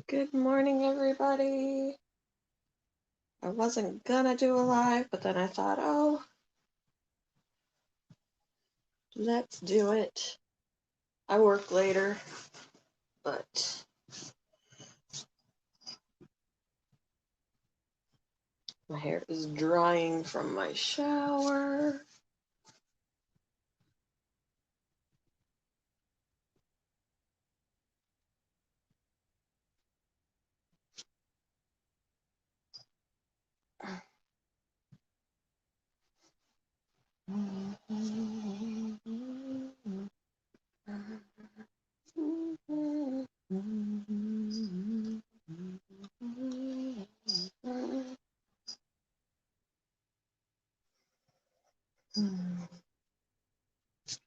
Good morning, everybody. I wasn't gonna do a live, but then I thought, oh, let's do it. I work later, but my hair is drying from my shower.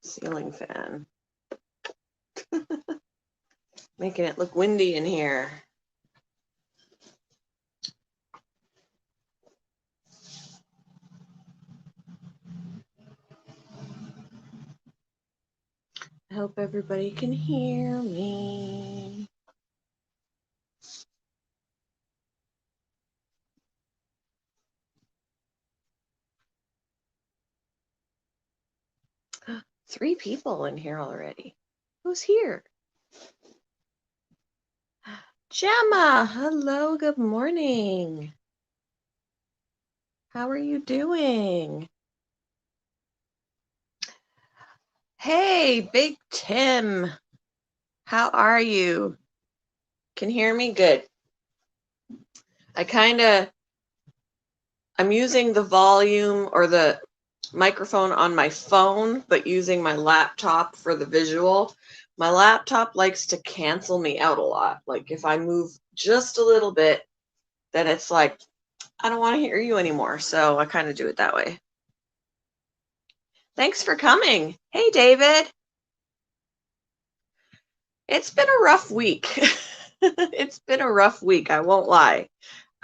Ceiling fan. Making it look windy in here. I hope everybody can hear me. Three people in here already. Who's here? Gemma, hello, good morning. How are you doing? Hey, Big Tim, how are you? Can you hear me? Good. I'm using the volume or the microphone on my phone, but using my laptop for the visual. My laptop likes to cancel me out a lot. Like if I move just a little bit, then it's like, I don't want to hear you anymore. So I kind of do it that way. Thanks for coming. Hey, David. It's been a rough week. It's been a rough week. I won't lie.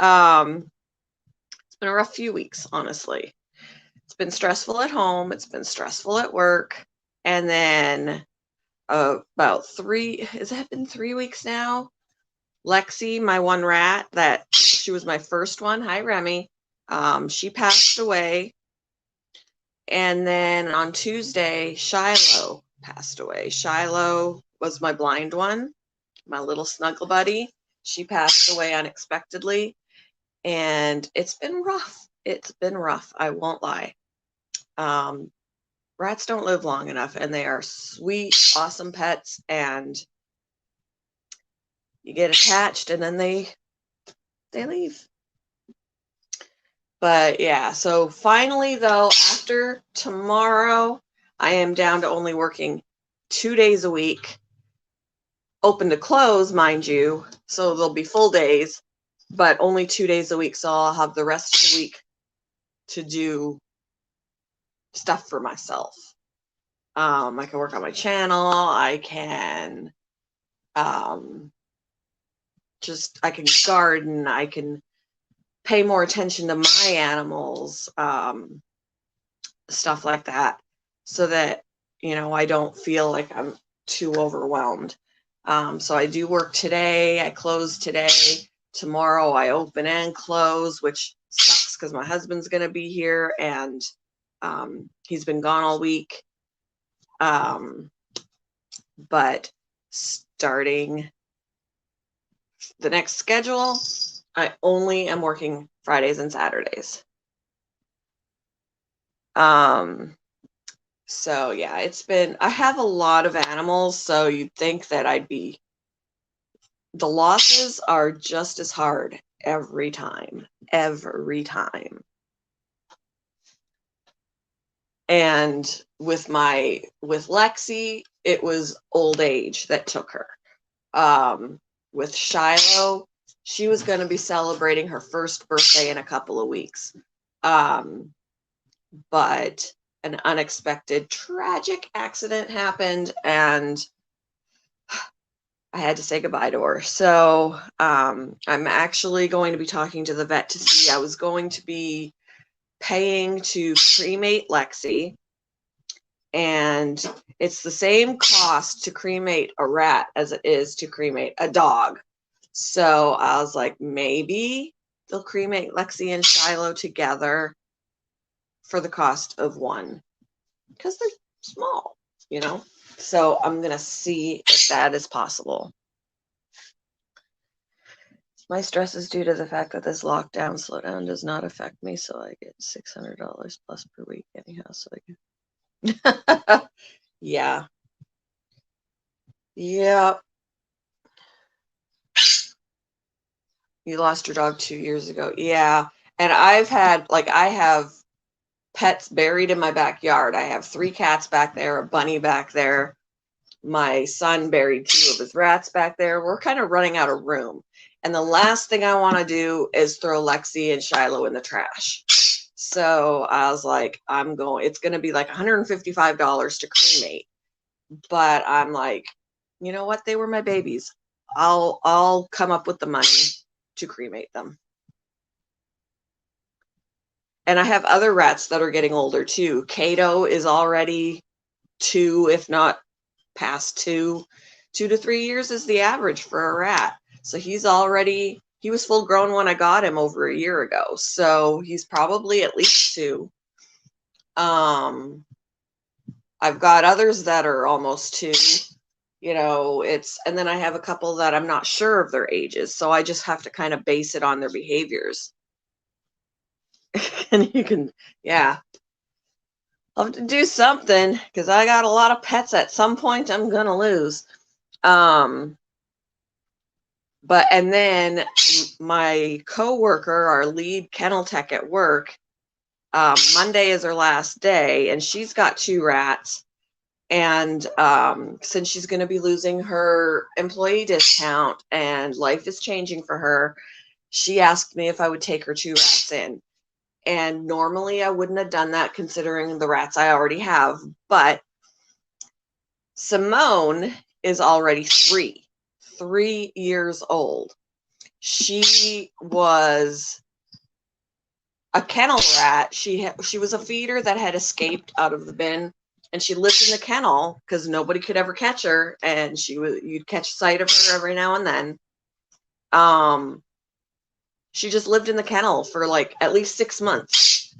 It's been a rough few weeks, honestly. It's been stressful at home. It's been stressful at work. And then about has it been 3 weeks now? Lexi, my one rat, she was my first one. Hi, Remy. She passed away. And then on Tuesday, Shiloh passed away. Shiloh was my blind one, my little snuggle buddy. She passed away unexpectedly. And it's been rough. It's been rough. I won't lie. Rats don't live long enough, and they are sweet, awesome pets, and you get attached and then they leave. But yeah, so finally though, after tomorrow, I am down to only working 2 days a week, open to close, mind you. So there'll be full days, but only 2 days a week. So I'll have the rest of the week to do stuff for myself. I can work on my channel. I can I can garden. I can pay more attention to my animals, stuff like that, so that, I don't feel like I'm too overwhelmed. So I do work today. I close today. Tomorrow I open and close, which sucks because my husband's going to be here and he's been gone all week. But starting the next schedule, I only am working Fridays and Saturdays. So yeah, I have a lot of animals, so you'd think that the losses are just as hard every time. And with Lexi, it was old age that took her. With Shiloh, she was going to be celebrating her first birthday in a couple of weeks. But an unexpected, tragic accident happened, and I had to say goodbye to her. So I'm actually going to be talking to the vet to see. I was going to be paying to cremate Lexi, and it's the same cost to cremate a rat as it is to cremate a dog. So I was like, maybe they'll cremate Lexi and Shiloh together for the cost of one, because they're small, you know? So I'm going to see if that is possible. My stress is due to the fact that this lockdown slowdown does not affect me, so I get $600 plus per week anyhow. So I can... Yeah. Yeah. You lost your dog 2 years ago. Yeah. And I have pets buried in my backyard. I have 3 cats back there, a bunny back there. My son buried 2 of his rats back there. We're kind of running out of room. And the last thing I want to do is throw Lexi and Shiloh in the trash. So I was like, it's going to be like $155 to cremate. But I'm like, you know what? They were my babies. I'll come up with the money to cremate them. And I have other rats that are getting older too. Kato is already 2, if not past 2. 2 to 3 years is the average for a rat. So he was full grown when I got him over a year ago. So he's probably at least 2. I've got others that are almost 2. And then I have a couple that I'm not sure of their ages. So I just have to kind of base it on their behaviors. And yeah. I'll have to do something because I got a lot of pets at some point I'm going to lose. And then my coworker, our lead kennel tech at work, Monday is her last day, and she's got 2 rats. And since she's going to be losing her employee discount and life is changing for her, she asked me if I would take her 2 rats in. And normally I wouldn't have done that considering the rats I already have. But Simone is already 3 years old. She was a kennel rat. She was a feeder that had escaped out of the bin, and she lived in the kennel because nobody could ever catch her, and you'd catch sight of her every now and then. She just lived in the kennel for like at least 6 months,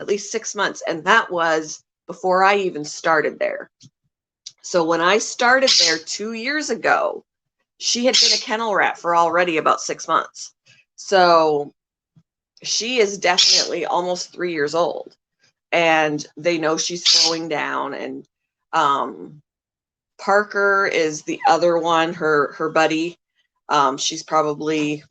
and that was before I even started there. So when I started there 2 years ago, she had been a kennel rat for already about 6 months. So she is definitely almost 3 years old, and they know she's slowing down. And Parker is the other one, her buddy. She's probably,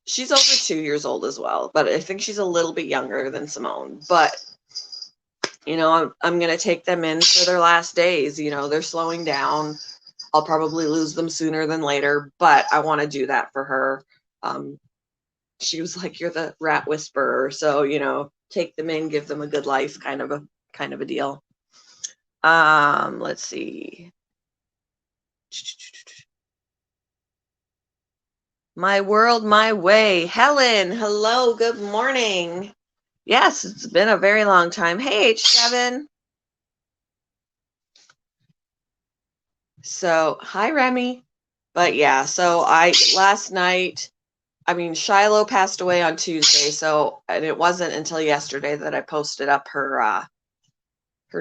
she's over 2 years old as well, but I think she's a little bit younger than Simone. But I'm going to take them in for their last days. They're slowing down. I'll probably lose them sooner than later, but I want to do that for her. She was like, "You're the rat whisperer." So, take them in, give them a good life, kind of a deal. Let's see. My world, my way. Helen, hello, good morning. Yes, it's been a very long time. Hey, H7. So, hi, Remy. But yeah, so last night, Shiloh passed away on Tuesday, and it wasn't until yesterday that I posted up her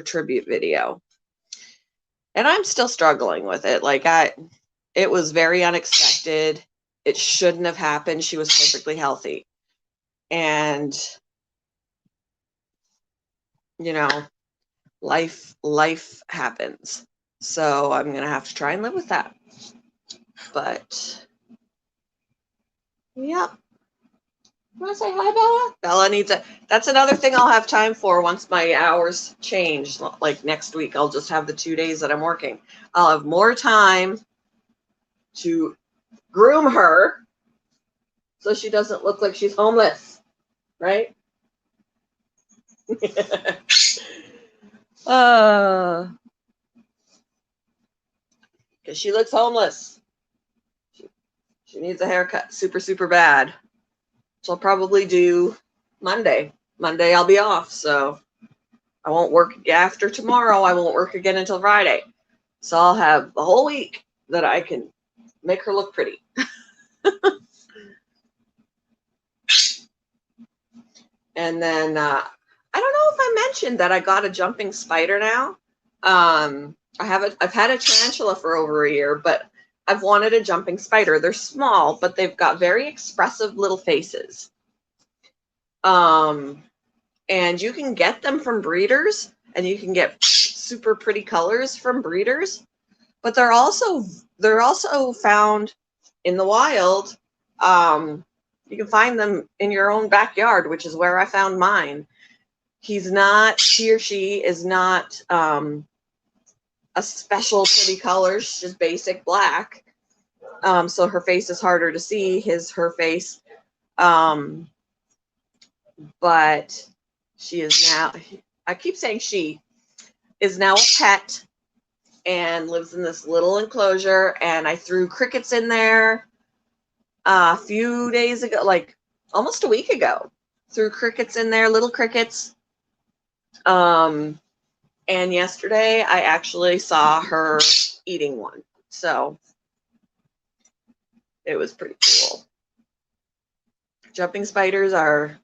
tribute video. And I'm still struggling with it. It was very unexpected. It shouldn't have happened. She was perfectly healthy. And, life happens. So I'm going to have to try and live with that. But, yeah. Want to say hi, Bella? Bella needs that's another thing I'll have time for once my hours change. Like next week, I'll just have the 2 days that I'm working. I'll have more time to groom her so she doesn't look like she's homeless, right? Because she looks homeless. She needs a haircut super, super bad. So I'll probably do Monday. Monday I'll be off, so I won't work after tomorrow. I won't work again until Friday. So I'll have the whole week that I can make her look pretty. And then I don't know if I mentioned that I got a jumping spider now. I've had a tarantula for over a year, but I've wanted a jumping spider. They're small, but they've got very expressive little faces. And you can get them from breeders, and you can get super pretty colors from breeders, but they're also found in the wild. You can find them in your own backyard, which is where I found mine. He or she is not a special pretty color. She's just basic black. So her face is harder to see, her face. But she is now, I keep saying she is now a pet and lives in this little enclosure. And I threw crickets in there a few days ago, like almost a week ago. Threw crickets in there, little crickets. And yesterday I actually saw her eating one. So it was pretty cool. Jumping spiders are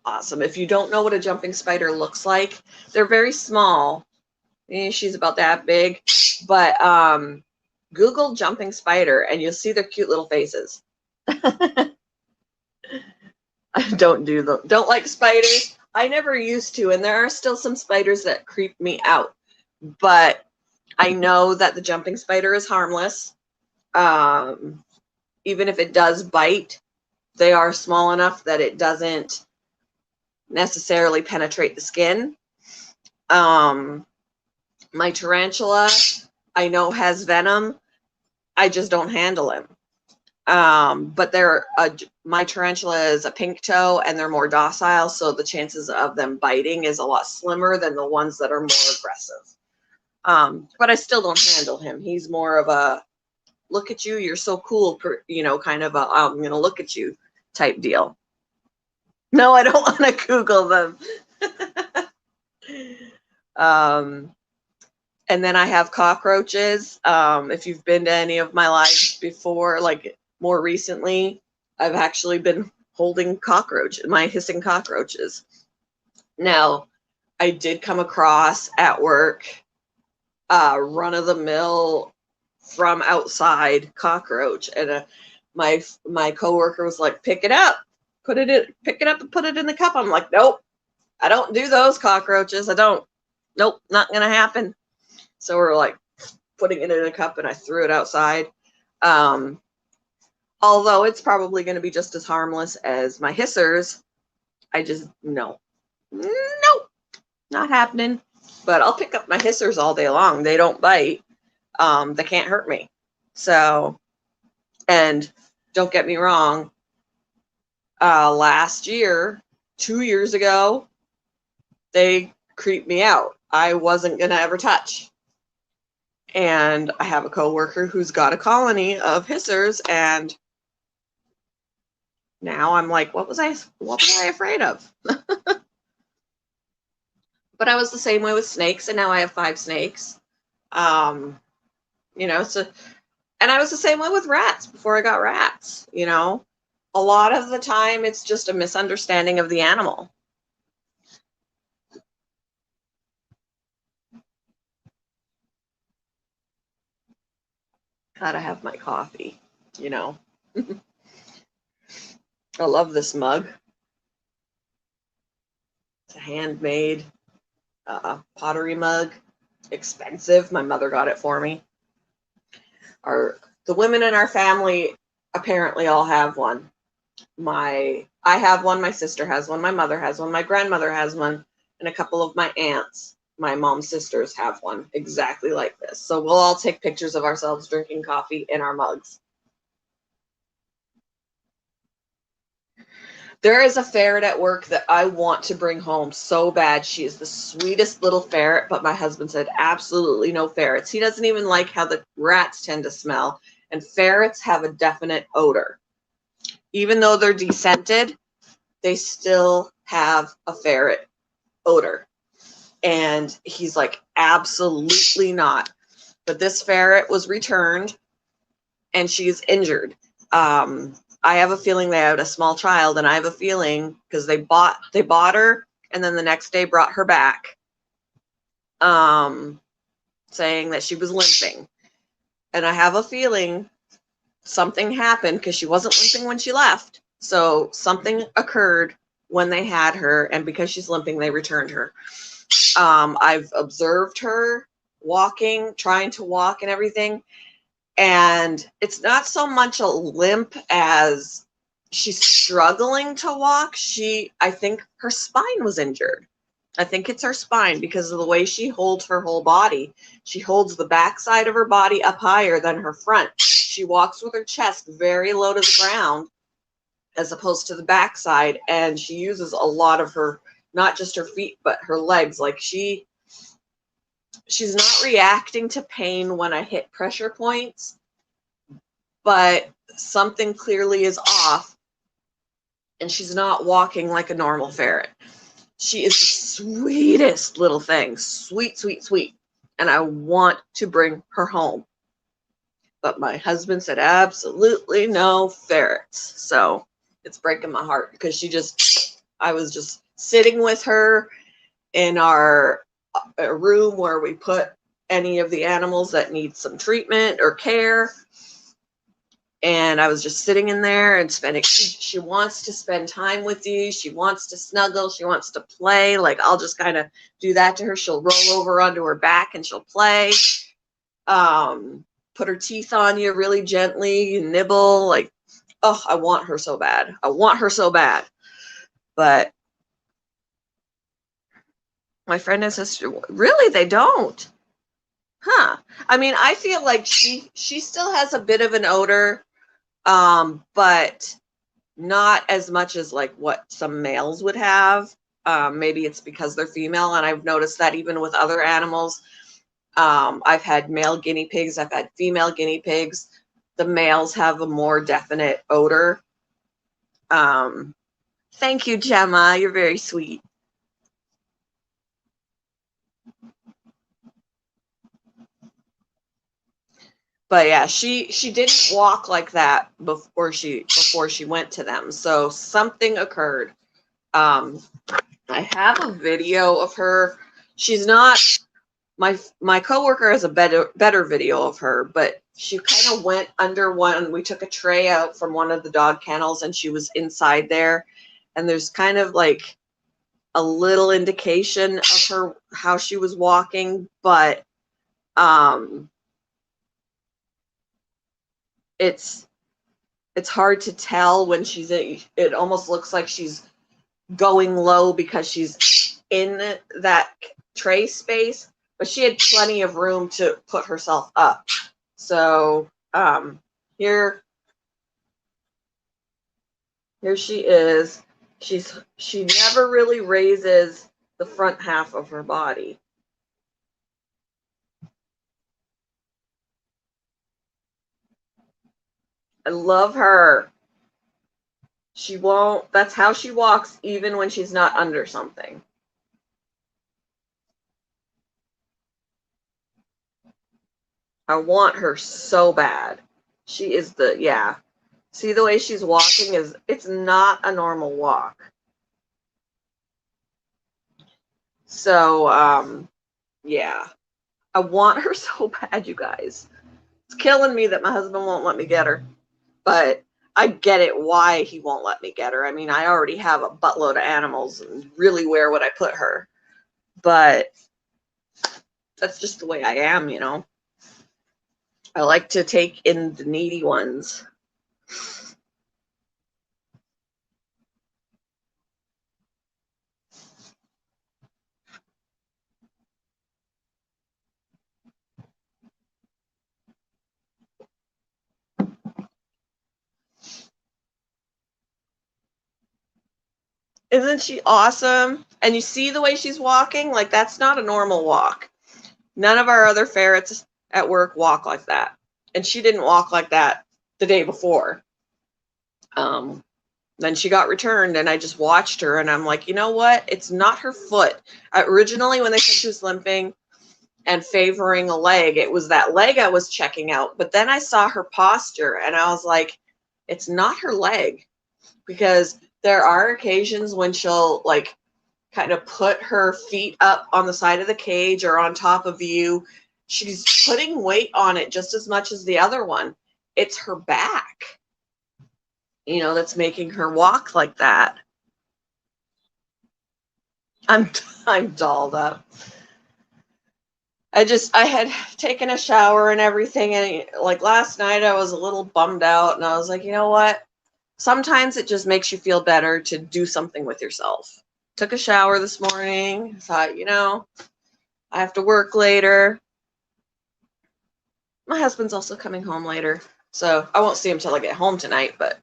awesome. If you don't know what a jumping spider looks like, they're very small. She's about that big, but Google jumping spider and you'll see their cute little faces. I don't like spiders. I never used to, and there are still some spiders that creep me out, but I know that the jumping spider is harmless. Even if it does bite, they are small enough that it doesn't necessarily penetrate the skin. My tarantula, I know, has venom. I just don't handle him. But my tarantula is a pink toe, and they're more docile, so the chances of them biting is a lot slimmer than the ones that are more aggressive. But I still don't handle him. He's more of a look at you, you're so cool, kind of a I'm gonna look at you type deal. No, I don't want to Google them. And then I have cockroaches. If you've been to any of my lives before, like more recently, I've actually been holding my hissing cockroaches. Now, I did come across at work run-of-the-mill from outside cockroach, and my coworker was like, pick it up and put it in the cup. I'm like, nope, I don't do those cockroaches. Nope, not gonna happen. So we're like putting it in a cup, and I threw it outside. Although it's probably going to be just as harmless as my hissers, I just nope, not happening. But I'll pick up my hissers all day long. They don't bite. They can't hurt me. So, and don't get me wrong. Last year, 2 years ago, they creeped me out. I wasn't going to ever touch. And I have a coworker who's got a colony of hissers, and now I'm like, what was I afraid of? But I was the same way with snakes, and now I have 5 snakes. And I was the same way with rats before I got rats. A lot of the time it's just a misunderstanding of the animal. Gotta have my coffee, I love this mug. It's a handmade pottery mug. Expensive. My mother got it for me. The women in our family apparently all have one. I have one, my sister has one, my mother has one, my grandmother has one, and a couple of my aunts, my mom's sisters, have one exactly like this. So we'll all take pictures of ourselves drinking coffee in our mugs. There is a ferret at work that I want to bring home so bad. She is the sweetest little ferret, but my husband said absolutely no ferrets. He doesn't even like how the rats tend to smell, and ferrets have a definite odor. Even though they're descented, they still have a ferret odor. And he's like, absolutely not. but this ferret was returned and she's injured. I have a feeling they had a small child, and I have a feeling because they bought her and then the next day brought her back, saying that she was limping. And I have a feeling something happened because she wasn't limping when she left. So something occurred when they had her, and because she's limping, they returned her. I've observed her walking, trying to walk and everything, and it's not so much a limp as she's struggling to walk. I think her spine was injured. I think it's her spine because of the way she holds her whole body. She holds the back side of her body up higher than her front. She walks with her chest very low to the ground as opposed to the back side, and she uses a lot of her, not just her feet, but her legs. Like she's not reacting to pain when I hit pressure points, but something clearly is off, and she's not walking like a normal ferret. She is the sweetest little thing. Sweet, sweet, sweet. And I want to bring her home. But my husband said absolutely no ferrets. So it's breaking my heart because I was just sitting with her in our room where we put any of the animals that need some treatment or care. And I was just sitting in there and spending, she wants to spend time with you. She wants to snuggle. She wants to play. Like, I'll just kind of do that to her. She'll roll over onto her back and she'll play. Put her teeth on you really gently, nibble. Like, oh, I want her so bad. I want her so bad. But my friend and sister, really, they don't. Huh. I mean, I feel like she still has a bit of an odor, but not as much as like what some males would have. Maybe it's because they're female, and I've noticed that even with other animals. I've had male guinea pigs, I've had female guinea pigs. The males have a more definite odor. Thank you, Gemma. You're very sweet. But yeah, she didn't walk like that before she went to them. So something occurred. I have a video of her. She's not, my coworker has a better video of her, but she kind of went under one. We took a tray out from one of the dog kennels and she was inside there, and there's kind of like a little indication of her, how she was walking, but it's hard to tell when she's in. It almost looks like she's going low because she's in that tray space, but she had plenty of room to put herself up. So here she is. She never really raises the front half of her body. I love her. She won't, that's how she walks even when she's not under something. I want her so bad. She is yeah. See the way she's walking it's not a normal walk. So, yeah. I want her so bad, you guys. It's killing me that my husband won't let me get her. But I get it why he won't let me get her. I mean, I already have a buttload of animals, and really where would I put her? But that's just the way I am, you know. I like to take in the needy ones. Isn't she awesome? And you see the way she's walking? Like, that's not a normal walk. None of our other ferrets at work walk like that. And she didn't walk like that the day before. Then she got returned, and I just watched her, and I'm like, you know what? It's not her foot. Originally, when they said she was limping, and favoring a leg. It was that leg I was checking out. But then I saw her posture and I was like, it's not her leg, because there are occasions when she'll like kind of put her feet up on the side of the cage or on top of you. She's putting weight on it just as much as the other one. It's her back, that's making her walk like that. I'm dolled up. I had taken a shower and everything, and like last night I was a little bummed out, and I was like, you know what? Sometimes it just makes you feel better to do something with yourself. Took a shower this morning, thought, I have to work later. My husband's also coming home later, so I won't see him till I get home tonight, but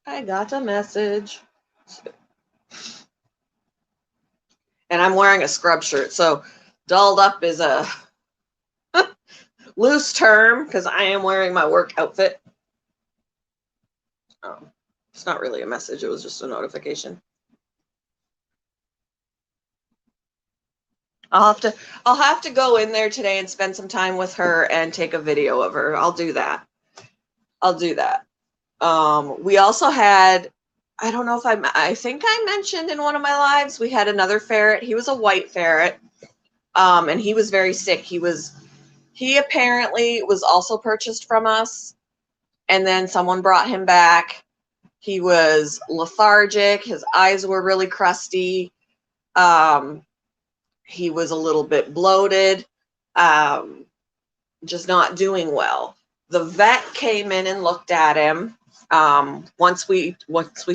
I got a message. And I'm wearing a scrub shirt, so dolled up is a loose term because I am wearing my work outfit. It's not really a message, it was just a notification. I'll have to go in there today and spend some time with her and take a video of her. I'll do that. We also had, I don't know if I think I mentioned in one of my lives, we had another ferret. He was a white ferret, and he was very sick. He apparently was also purchased from us, and then someone brought him back. He was lethargic. His eyes were really crusty. He was a little bit bloated, just not doing well. The vet came in and looked at him. Once we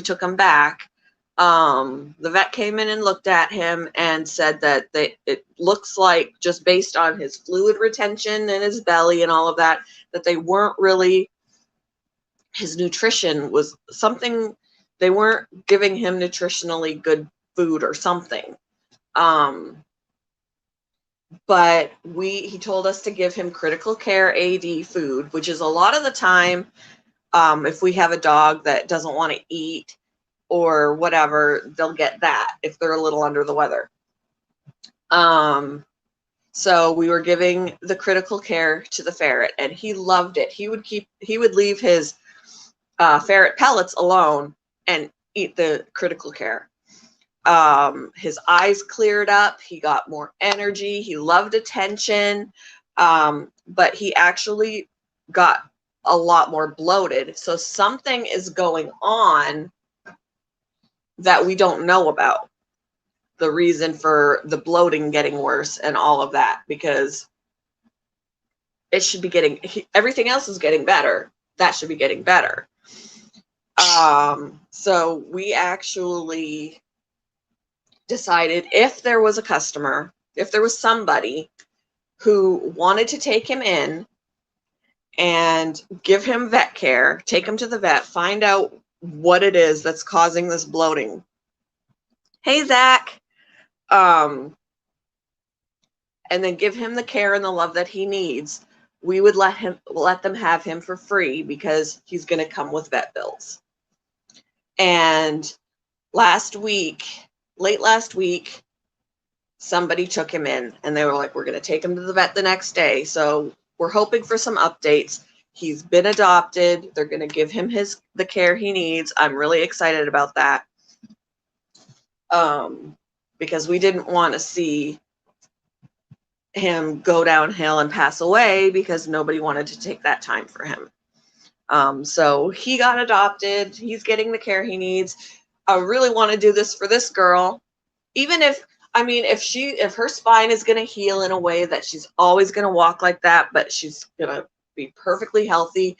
took him back, the vet came in and looked at him and said that it looks like, just based on his fluid retention in his belly and all of that, that they weren't really, his nutrition was something, they weren't giving him nutritionally good food or something. But he told us to give him critical care AD food, which is a lot of the time, if we have a dog that doesn't want to eat or whatever, they'll get that if they're a little under the weather. So we were giving the critical care to the ferret, and he loved it. He would leave his ferret pellets alone and eat the critical care. His eyes cleared up. He got more energy. He loved attention. But he actually got a lot more bloated. So something is going on that we don't know about. The reason for the bloating getting worse and all of that, because it should be getting, everything else is getting better. That should be getting better. So we actually decided, if there was a customer, if there was somebody who wanted to take him in and give him vet care, take him to the vet, find out what it is that's causing this bloating. Hey, Zach. And then give him the care and the love that he needs. We would let them have him for free, because he's going to come with vet bills. And late last week, somebody took him in, and they were like, we're going to take him to the vet the next day. So we're hoping for some updates. He's been adopted. They're going to give him the care he needs. I'm really excited about that. Because we didn't want to see him go downhill and pass away, because nobody wanted to take that time for him. So he got adopted. He's getting the care he needs. I really want to do this for this girl, even if her spine is going to heal in a way that she's always going to walk like that, but she's going to be perfectly healthy.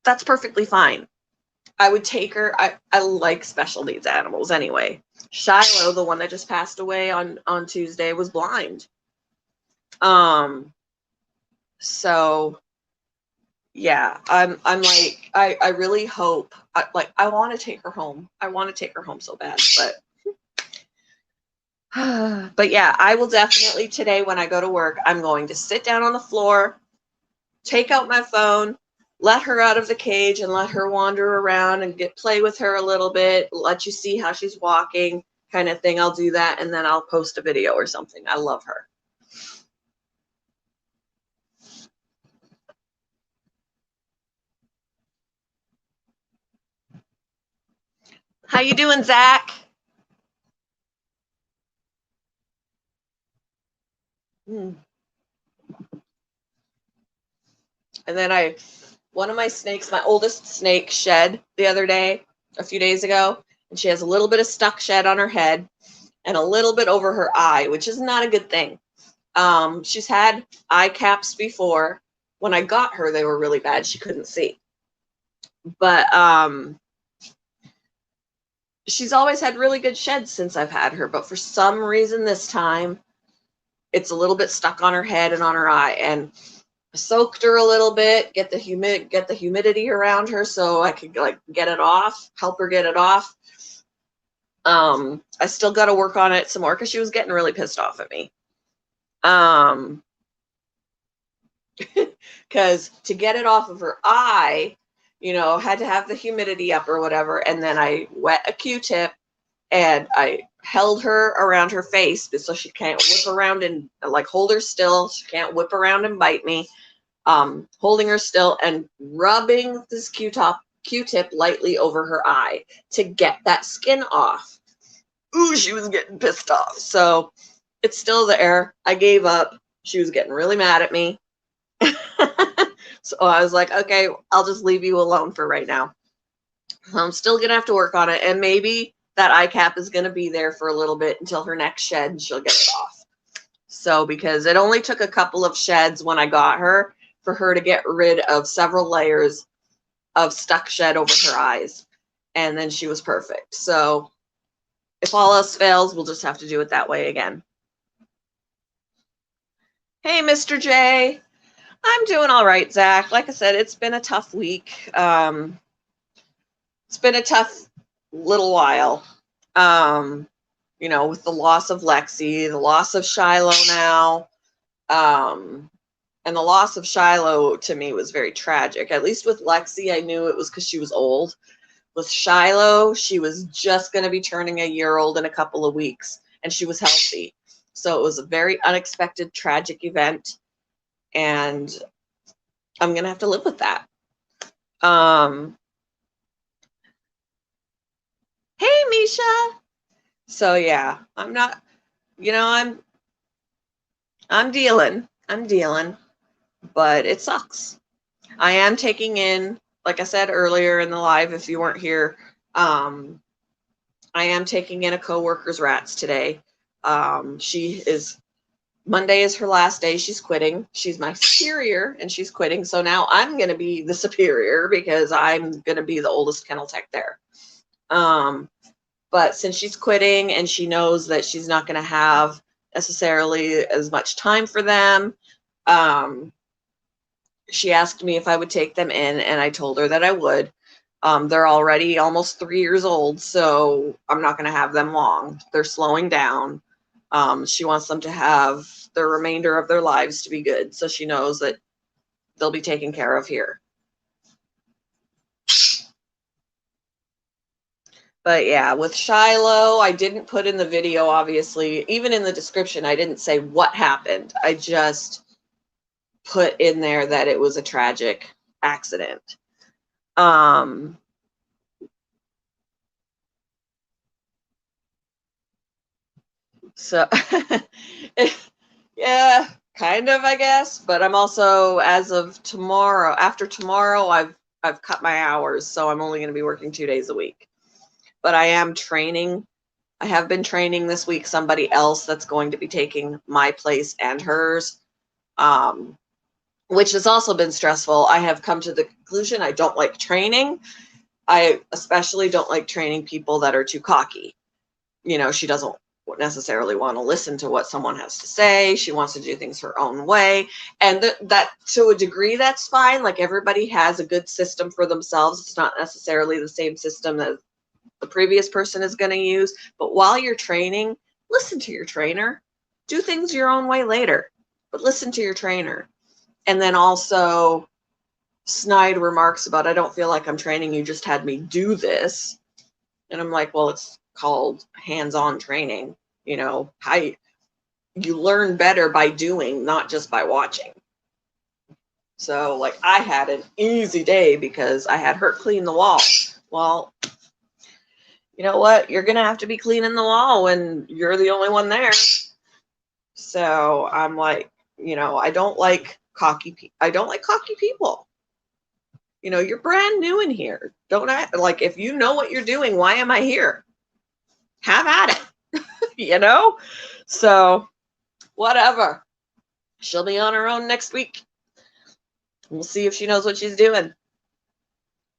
That's perfectly fine. I would take her. I like special needs animals anyway. Shiloh, the one that just passed away on Tuesday, was blind. So yeah, I'm like, I really hope, I want to take her home. I want to take her home so bad, but yeah, I will definitely today, when I go to work, I'm going to sit down on the floor, take out my phone, let her out of the cage and let her wander around and play with her a little bit, let you see how she's walking, kind of thing. I'll do that, and then I'll post a video or something. I love her. How you doing, Zach? And then one of my snakes, my oldest snake, shed the other day, a few days ago, and she has a little bit of stuck shed on her head and a little bit over her eye, which is not a good thing. She's had eye caps before. When I got her, they were really bad. She couldn't see. But she's always had really good sheds since I've had her. But for some reason this time, it's a little bit stuck on her head and on her eye. And I soaked her a little bit, get the humidity around her so I could like get it off, help her get it off. I still got to work on it some more because she was getting really pissed off at me. Because to get it off of her eye, you know, had to have the humidity up or whatever. And then I wet a Q-tip and I held her around her face so she can't whip around and like hold her still. She can't whip around and bite me. Holding her still and rubbing this Q-tip lightly over her eye to get that skin off. Ooh, she was getting pissed off. So it's still there. I gave up. She was getting really mad at me. So I was like, okay, I'll just leave you alone for right now. I'm still going to have to work on it. And maybe that eye cap is going to be there for a little bit until her next shed and she'll get it off. So because it only took a couple of sheds when I got her for her to get rid of several layers of stuck shed over her eyes. And then she was perfect. So if all else fails, we'll just have to do it that way again. Hey, Mr. J. I'm doing all right, Zach. Like I said, it's been a tough week. It's been a tough little while. You know, with the loss of Lexi, the loss of Shiloh now. And the loss of Shiloh to me was very tragic. At least with Lexi, I knew it was because she was old. With Shiloh, she was just going to be turning a year old in a couple of weeks, and she was healthy. So it was a very unexpected, tragic event. And I'm going to have to live with that. Hey, Misha. So yeah, I'm not, you know, I'm dealing, but it sucks. I am taking in, like I said earlier in the live, if you weren't here, I am taking in a coworker's rats today. Monday is her last day. She's quitting. She's my superior and she's quitting. So now I'm going to be the superior because I'm going to be the oldest kennel tech there. But since she's quitting and she knows that she's not going to have necessarily as much time for them, she asked me if I would take them in, and I told her that I would. They're already almost 3 years old, so I'm not going to have them long. They're slowing down. She wants them to have the remainder of their lives to be good, so she knows that they'll be taken care of here. But yeah, with Shiloh, I didn't put in the video, obviously. Even in the description, I didn't say what happened. I just put in there that it was a tragic accident. So, yeah, kind of, I guess. But I'm also, as of tomorrow, after tomorrow, I've cut my hours, so I'm only going to be working 2 days a week. But I am training. I have been training this week somebody else that's going to be taking my place and hers, which has also been stressful. I have come to the conclusion I don't like training. I especially don't like training people that are too cocky. You know, she doesn't necessarily want to listen to what someone has to say. She wants to do things her own way. And that to a degree, that's fine. Like, everybody has a good system for themselves. It's not necessarily the same system that the previous person is going to use. But while you're training, listen to your trainer. Do things your own way later, but listen to your trainer. And then also, snide remarks about, I don't feel like I'm training, you just had me do this. And I'm like, well, it's called hands-on training. You know, you learn better by doing, not just by watching. So like I had an easy day because I had her clean the wall. Well, you know what? You're going to have to be cleaning the wall when you're the only one there. So I'm like, you know, I don't like cocky people. You know, you're brand new in here. Don't act like, if you know what you're doing, why am I here? Have at it. You know? So whatever. She'll be on her own next week. We'll see if she knows what she's doing.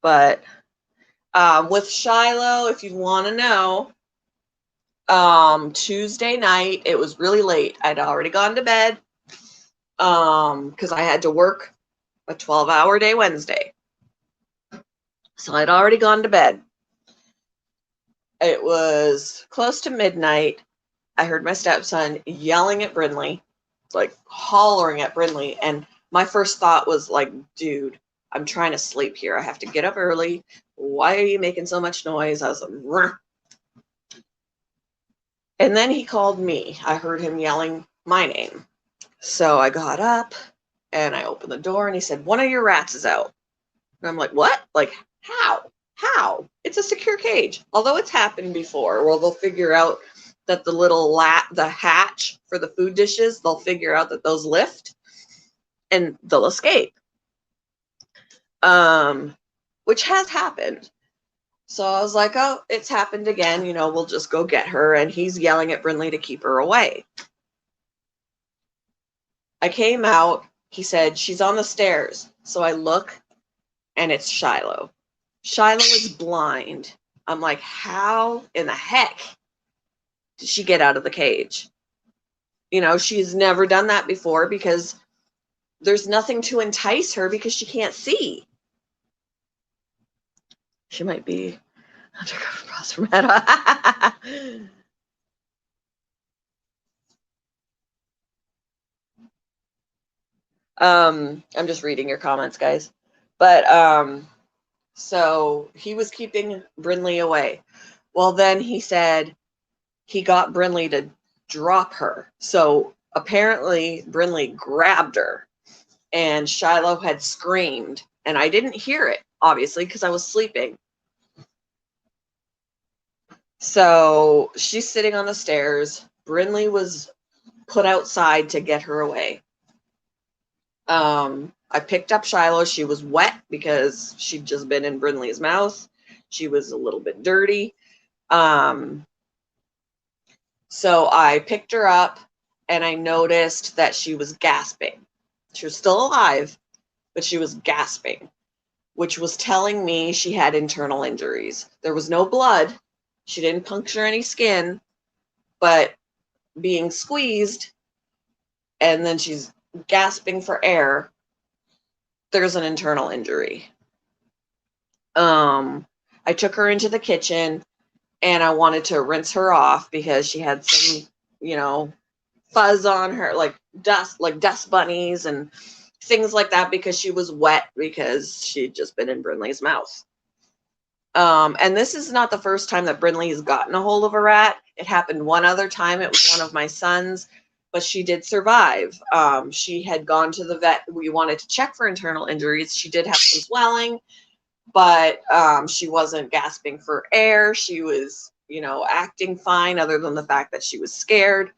But with Shiloh, if you want to know, Tuesday night, it was really late. I'd already gone to bed because I had to work a 12-hour day Wednesday. So I'd already gone to bed. It was close to midnight. I heard my stepson yelling at Brindley, like hollering at Brindley. And my first thought was like, dude, I'm trying to sleep here. I have to get up early. Why are you making so much noise? I was like, rrr. And then he called me. I heard him yelling my name. So I got up and I opened the door and he said, one of your rats is out. And I'm like, what? Like, how? How? It's a secure cage. Although it's happened before, where they'll figure out that the hatch for the food dishes, they'll figure out that those lift and they'll escape. Which has happened. So I was like, oh, it's happened again. You know, we'll just go get her. And he's yelling at Brindley to keep her away. I came out. He said, she's on the stairs. So I look and it's Shiloh. Shiloh is blind. I'm like, how in the heck did she get out of the cage? You know, she's never done that before because there's nothing to entice her because she can't see. She might be undercover boss from Meta. I'm just reading your comments, guys. But so he was keeping Brindley away. Well, then he said he got Brindley to drop her. So apparently Brindley grabbed her and Shiloh had screamed. And I didn't hear it, obviously, because I was sleeping. So she's sitting on the stairs. Brindley was put outside to get her away. I picked up Shiloh. She was wet because she'd just been in Brindley's mouth. She was a little bit dirty. So I picked her up and I noticed that she was gasping. She was still alive, but she was gasping, which was telling me she had internal injuries. There was no blood. She didn't puncture any skin, but being squeezed and then she's gasping for air, there's an internal injury. I took her into the kitchen and I wanted to rinse her off because she had some, you know, fuzz on her, like dust bunnies and things like that because she was wet because she'd just been in Brindley's mouth. And this is not the first time that Brindley has gotten a hold of a rat. It happened one other time. It was one of my sons, but she did survive. She had gone to the vet. We wanted to check for internal injuries. She did have some swelling, but she wasn't gasping for air. She was, you know, acting fine other than the fact that she was scared.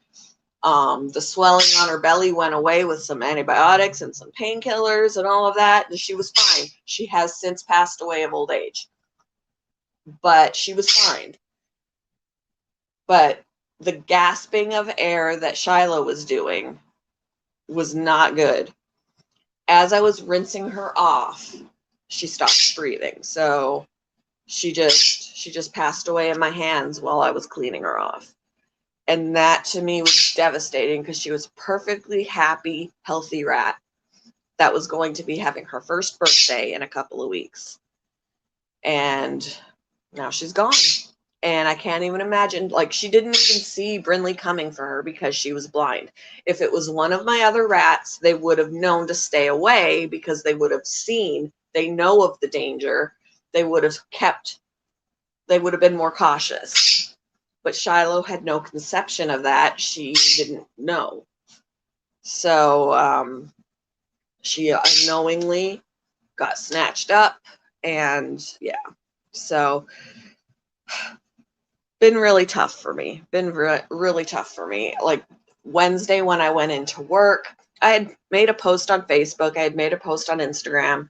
The swelling on her belly went away with some antibiotics and some painkillers and all of that. And she was fine. She has since passed away of old age, but she was fine. But the gasping of air that Shiloh was doing was not good. As I was rinsing her off, she stopped breathing. So she just passed away in my hands while I was cleaning her off. And that to me was devastating because she was a perfectly happy, healthy rat that was going to be having her first birthday in a couple of weeks. And now she's gone. And I can't even imagine, like, she didn't even see Brinley coming for her because she was blind. If it was one of my other rats, they would have known to stay away because they would have seen, they know of the danger. They would have been more cautious. But Shiloh had no conception of that. She didn't know. So she unknowingly got snatched up, and yeah. So been really tough for me. Been really tough for me. Like Wednesday when I went into work, I had made a post on Facebook. I had made a post on Instagram.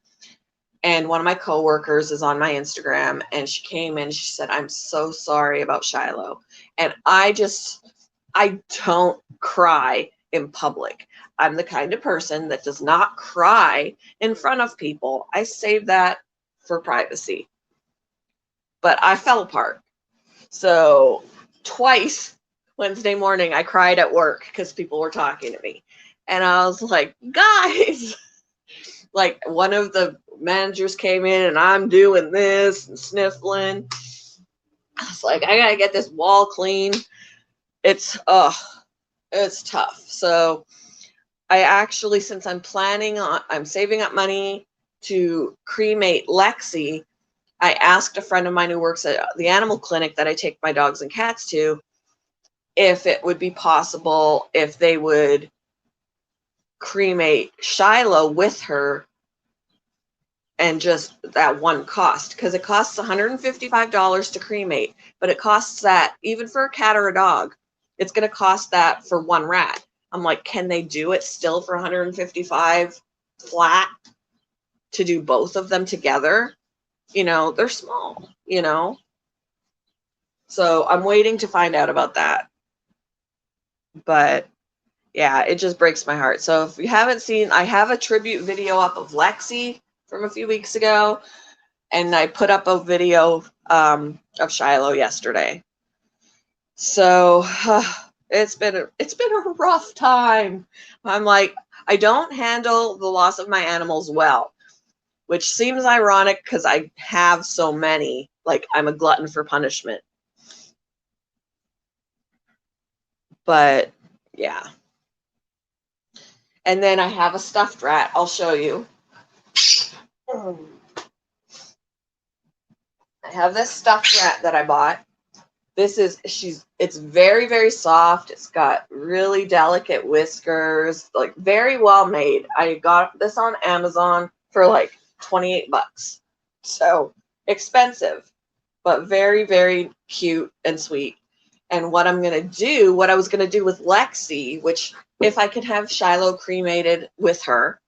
And one of my coworkers is on my Instagram, and she came in, she said, "I'm so sorry about Shiloh." And I don't cry in public. I'm the kind of person that does not cry in front of people. I save that for privacy. But I fell apart. So twice Wednesday morning, I cried at work because people were talking to me. And I was like, guys, like one of the managers came in and I'm doing this and sniffling. I was like, I gotta get this wall clean. It's tough. So I actually, since I'm saving up money to cremate Lexi, I asked a friend of mine who works at the animal clinic that I take my dogs and cats to if it would be possible if they would cremate Shiloh with her and just that one cost, because it costs $155 to cremate, but it costs that even for a cat or a dog. It's going to cost that for one rat. I'm like, can they do it still for $155 flat to do both of them together? You know, they're small, you know. So I'm waiting to find out about that. But yeah, it just breaks my heart. So if you haven't seen, I have a tribute video up of Lexi from a few weeks ago, and I put up a video of Shiloh yesterday. So it's been a rough time. I'm like, I don't handle the loss of my animals well, which seems ironic because I have so many. Like, I'm a glutton for punishment. But yeah. And then I have a stuffed rat. I'll show you. I have this stuffed rat that I bought. It's very, very soft. It's got really delicate whiskers, like very well made. I got this on Amazon for like $28. So expensive, but very, very cute and sweet. And what I was going to do with Lexi, which if I could have Shiloh cremated with her,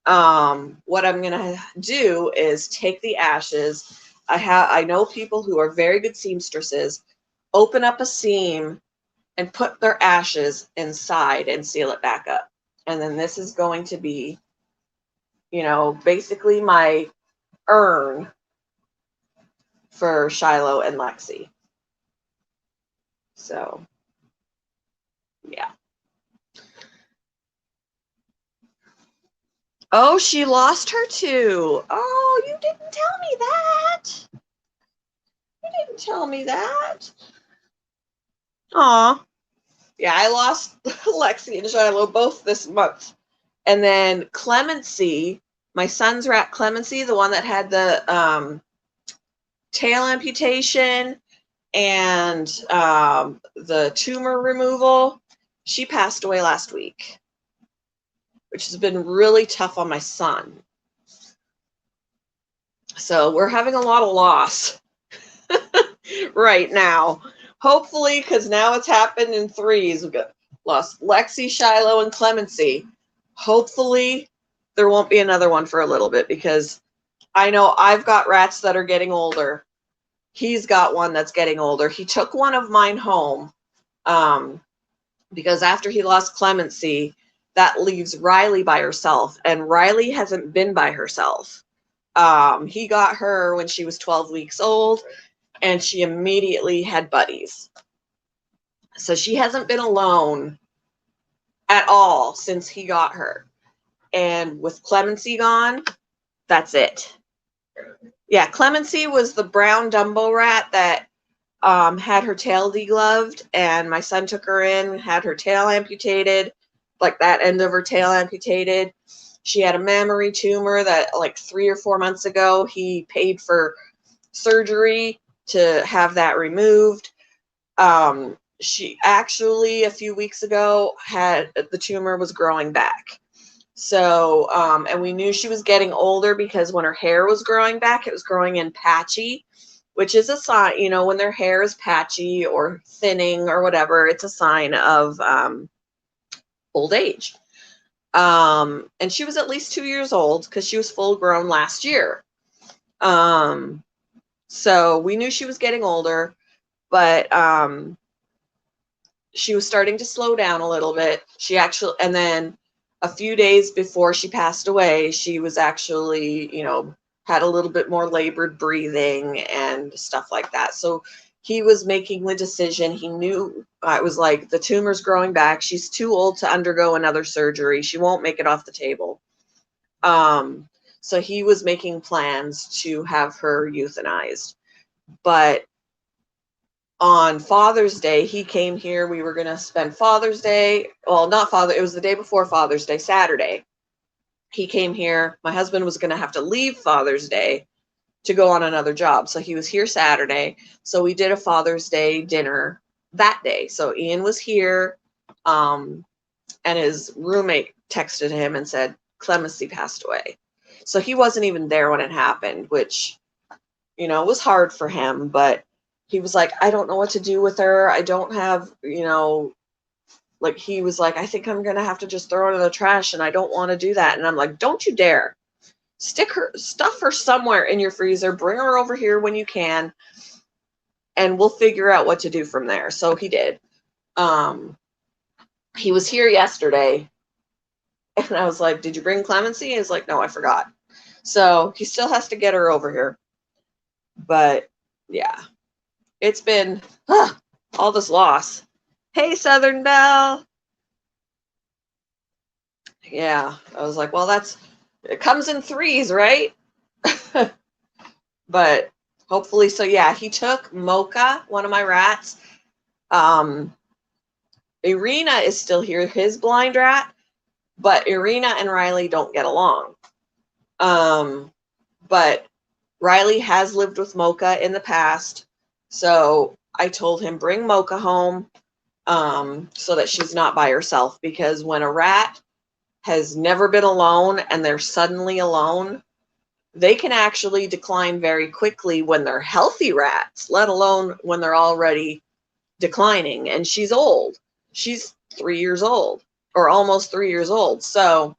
what I'm going to do is take the ashes. I know people who are very good seamstresses, open up a seam and put their ashes inside and seal it back up. And then this is going to be, you know, basically my urn for Shiloh and Lexi. So, yeah. Oh, she lost her too. Oh, you didn't tell me that. You didn't tell me that. Aw. Yeah, I lost Lexi and Shiloh both this month. And then Clemency, my son's rat Clemency, the one that had the tail amputation and the tumor removal, she passed away last week, which has been really tough on my son. So we're having a lot of loss right now. Hopefully, because now it's happened in threes. We've got lost Lexi, Shiloh, and Clemency. Hopefully, there won't be another one for a little bit, because I know I've got rats that are getting older. He's got one that's getting older. He took one of mine home because after he lost Clemency, that leaves Riley by herself, and Riley hasn't been by herself. He got her when she was 12 weeks old, and she immediately had buddies. So she hasn't been alone at all since he got her. And with Clemency gone, that's it. Yeah, Clemency was the brown Dumbo rat that had her tail degloved, and my son took her in, had her tail amputated, like that end of her tail amputated. She had a mammary tumor that like 3 or 4 months ago, he paid for surgery to have that removed. She actually, a few weeks ago, had the tumor was growing back. So, and we knew she was getting older because when her hair was growing back, it was growing in patchy, which is a sign, you know, when their hair is patchy or thinning or whatever, it's a sign of old age. And she was at least 2 years old because she was full grown last year. So we knew she was getting older, but she was starting to slow down a little bit. She actually, and then a few days before she passed away, she was actually, you know, had a little bit more labored breathing and stuff like that. So he was making the decision. He knew it was like the tumor's growing back. She's too old to undergo another surgery. She won't make it off the table. So he was making plans to have her euthanized. But on Father's Day, he came here. We were going to spend Father's Day. Well, not Father. It was the day before Father's Day, Saturday. He came here. My husband was going to have to leave Father's Day to go on another job. So he was here Saturday. So we did a Father's Day dinner that day. So Ian was here, and his roommate texted him and said, Clemency passed away. So he wasn't even there when it happened, which, you know, was hard for him, but he was like, I don't know what to do with her. I don't have, you know, like he was like, I think I'm going to have to just throw her in the trash, and I don't want to do that. And I'm like, don't you dare. Stuff her somewhere in your freezer, bring her over here when you can, and we'll figure out what to do from there. So he did. He was here yesterday, and I was like, did you bring Clemency? He's like, no, I forgot. So he still has to get her over here. But yeah, it's been all this loss. Hey, Southern Belle. Yeah, I was like, well, it comes in threes, right? But hopefully, so yeah, he took Mocha, one of my rats. Irina is still here, his blind rat, but Irina and Riley don't get along. But Riley has lived with Mocha in the past, so I told him bring Mocha home, so that she's not by herself, because when a rat has never been alone and they're suddenly alone, they can actually decline very quickly when they're healthy rats, let alone when they're already declining. And she's old. She's 3 years old, or almost 3 years old. So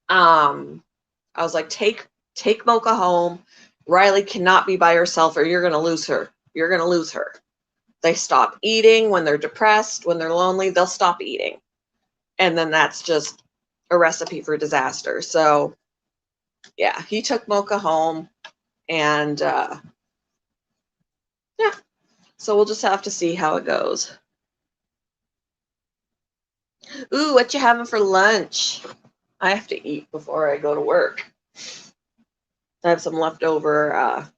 I was like, take Mocha home. Riley cannot be by herself, or you're going to lose her. You're going to lose her. They stop eating when they're depressed. When they're lonely, they'll stop eating. And then that's just a recipe for disaster. So yeah, he took Mocha home, and yeah, so we'll just have to see how it goes. Ooh, what you having for lunch? I have to eat before I go to work. I have some leftover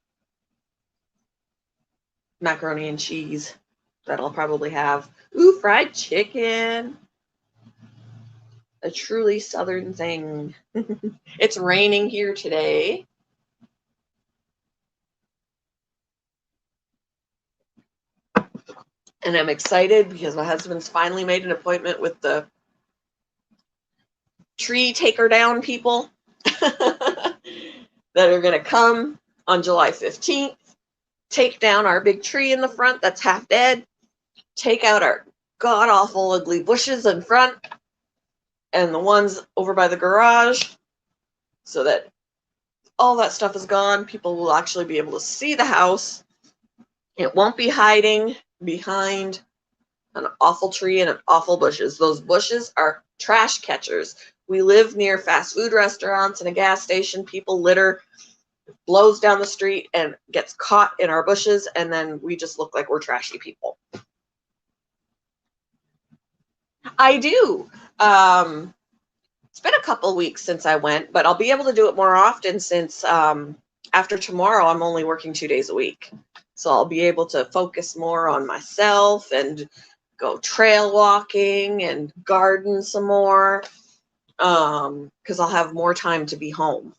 macaroni and cheese that I'll probably have. Ooh, fried chicken. A truly Southern thing. It's raining here today. And I'm excited because my husband's finally made an appointment with the tree taker down people that are going to come on July 15th, take down our big tree in the front that's half dead, take out our god-awful ugly bushes in front and the ones over by the garage, so that all that stuff is gone. People will actually be able to see the house. It won't be hiding behind an awful tree and awful bushes. Those bushes are trash catchers. We live near fast food restaurants and a gas station. People litter, blows down the street and gets caught in our bushes, and then we just look like we're trashy people. I do. It's been a couple weeks since I went, but I'll be able to do it more often since after tomorrow, I'm only working 2 days a week. So I'll be able to focus more on myself and go trail walking and garden some more, because I'll have more time to be home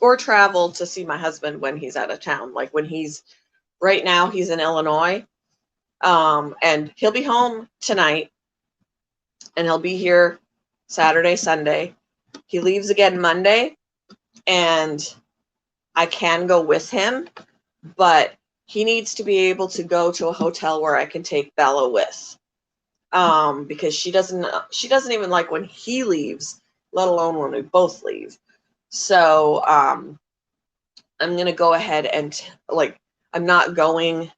or travel to see my husband when he's out of town. Like when right now he's in Illinois, and he'll be home tonight and he'll be here Saturday, Sunday. He leaves again Monday, and I can go with him, but he needs to be able to go to a hotel where I can take Bella with, because she doesn't even like when he leaves, let alone when we both leave. So I'm gonna go ahead and I'm not going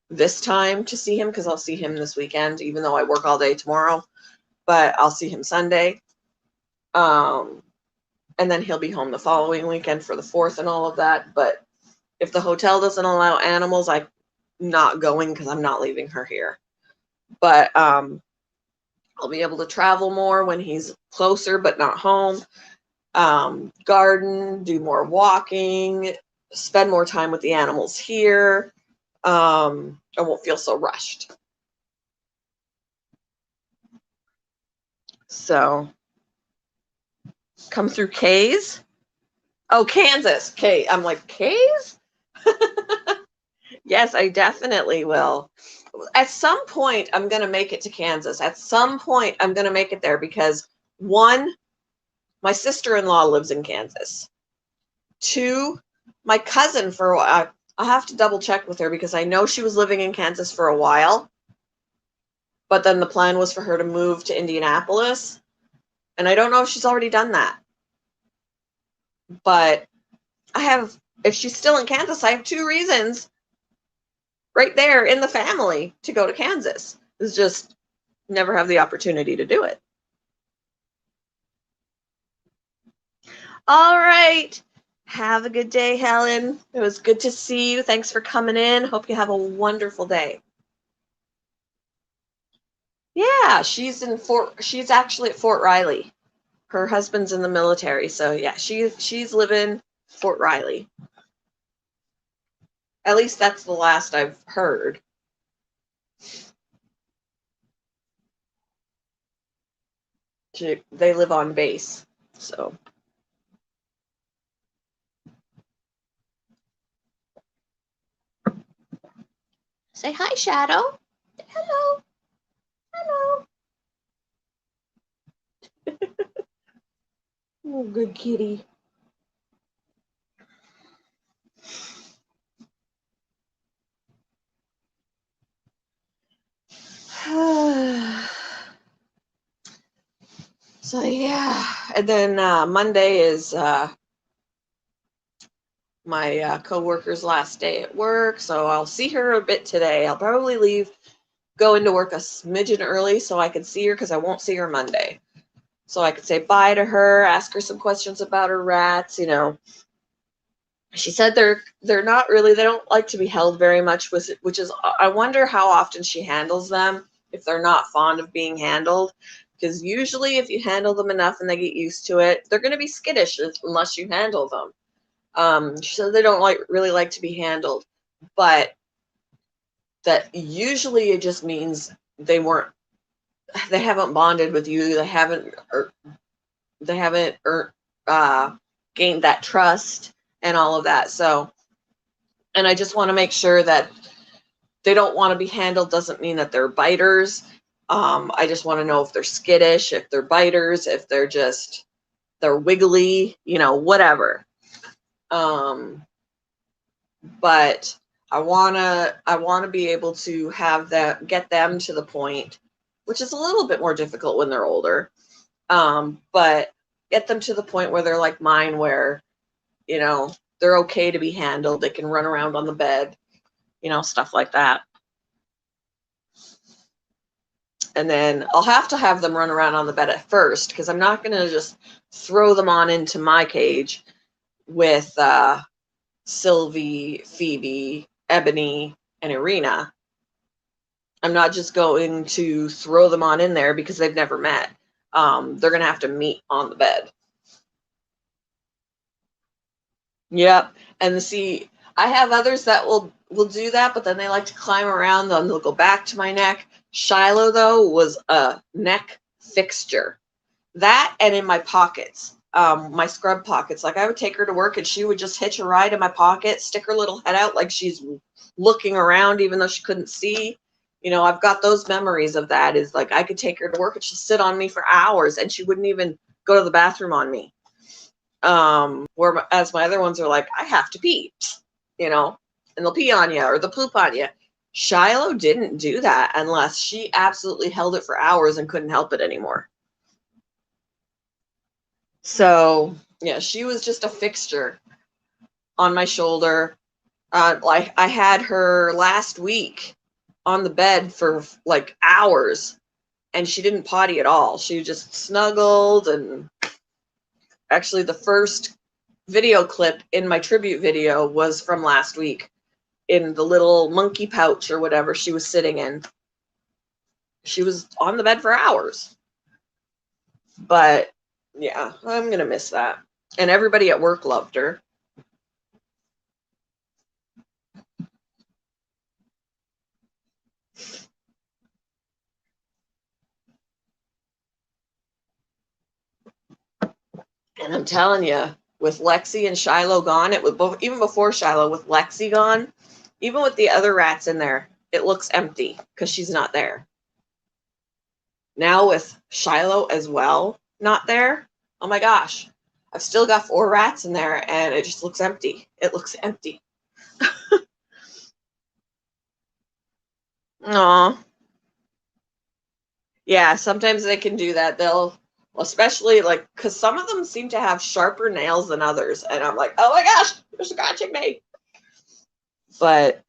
this time to see him because I'll see him this weekend, even though I work all day tomorrow, but I'll see him Sunday. And then he'll be home the following weekend for the 4th and all of that. But if the hotel doesn't allow animals, I'm not going because I'm not leaving her here. But I'll be able to travel more when he's closer but not home. Garden, do more walking, spend more time with the animals here. I won't feel so rushed. So come through K's. Oh, Kansas. K. I'm like, K's? Yes, I definitely will. At some point, I'm going to make it to Kansas. At some point, I'm going to make it there because, one, my sister-in-law lives in Kansas. Two, my cousin for a while, I have to double check with her because I know she was living in Kansas for a while, but then the plan was for her to move to Indianapolis, and I don't know if she's already done that. But if she's still in Kansas, I have 2 reasons right there in the family to go to Kansas. It's just never have the opportunity to do it. All right. Have a good day, Helen. It was good to see you. Thanks for coming in. Hope you have a wonderful day. Yeah, she's actually at Fort Riley. Her husband's in the military, so yeah, she's living Fort Riley. At least that's the last I've heard. They live on base, so. Say hi, Shadow. Hello. Hello. Oh, good kitty. So yeah, and then Monday is my coworker's last day at work, so I'll see her a bit today. I'll probably go into work a smidgen early so I can see her because I won't see her Monday. So I could say bye to her, ask her some questions about her rats. She said they're not really, they don't like to be held very much, which is, I wonder how often she handles them if they're not fond of being handled. Because usually if you handle them enough and they get used to it, they're going to be skittish unless you handle them. She said they don't really like to be handled, but that usually it just means they haven't bonded with you. They haven't gained that trust and all of that. So, and I just want to make sure that they don't want to be handled doesn't mean that they're biters. I just want to know if they're skittish, if they're biters, if they're wiggly, whatever. But I wanna be able to get them to the point, which is a little bit more difficult when they're older. But get them to the point where they're like mine, where they're okay to be handled. They can run around on the bed, stuff like that. And then I'll have to have them run around on the bed at first because I'm not going to just throw them on into my cage with Sylvie, Phoebe, Ebony, and Irina. I'm not just going to throw them on in there because they've never met. They're going to have to meet on the bed. Yep. And see, I have others that will do that, but then they like to climb around, then they'll go back to my neck. Shiloh, though, was a neck fixture. That and in my pockets, my scrub pockets. Like I would take her to work and she would just hitch a ride in my pocket, stick her little head out like she's looking around even though she couldn't see. You know, I've got those memories of that. Is like I could take her to work and she'd sit on me for hours and she wouldn't even go to the bathroom on me. Whereas my other ones are like, I have to pee, you know, and they'll pee on you or they'll poop on you. Shiloh didn't do that unless she absolutely held it for hours and couldn't help it anymore. So yeah, she was just a fixture on my shoulder. Like I had her last week on the bed for like hours and she didn't potty at all. She just snuggled. And actually the first video clip in my tribute video was from last week in the little monkey pouch or whatever she was sitting in. She was on the bed for hours. But yeah, I'm going to miss that. And everybody at work loved her. And I'm telling you, with Lexi and Shiloh gone, it was even before Shiloh, with Lexi gone, even with the other rats in there, it looks empty because she's not there. Now with Shiloh as well not there, oh my gosh, I've still got 4 rats in there and it just looks empty. It looks empty. Aw. Yeah, sometimes they can do that. They'll, especially like, because some of them seem to have sharper nails than others. And I'm like, oh my gosh, they're scratching me. But,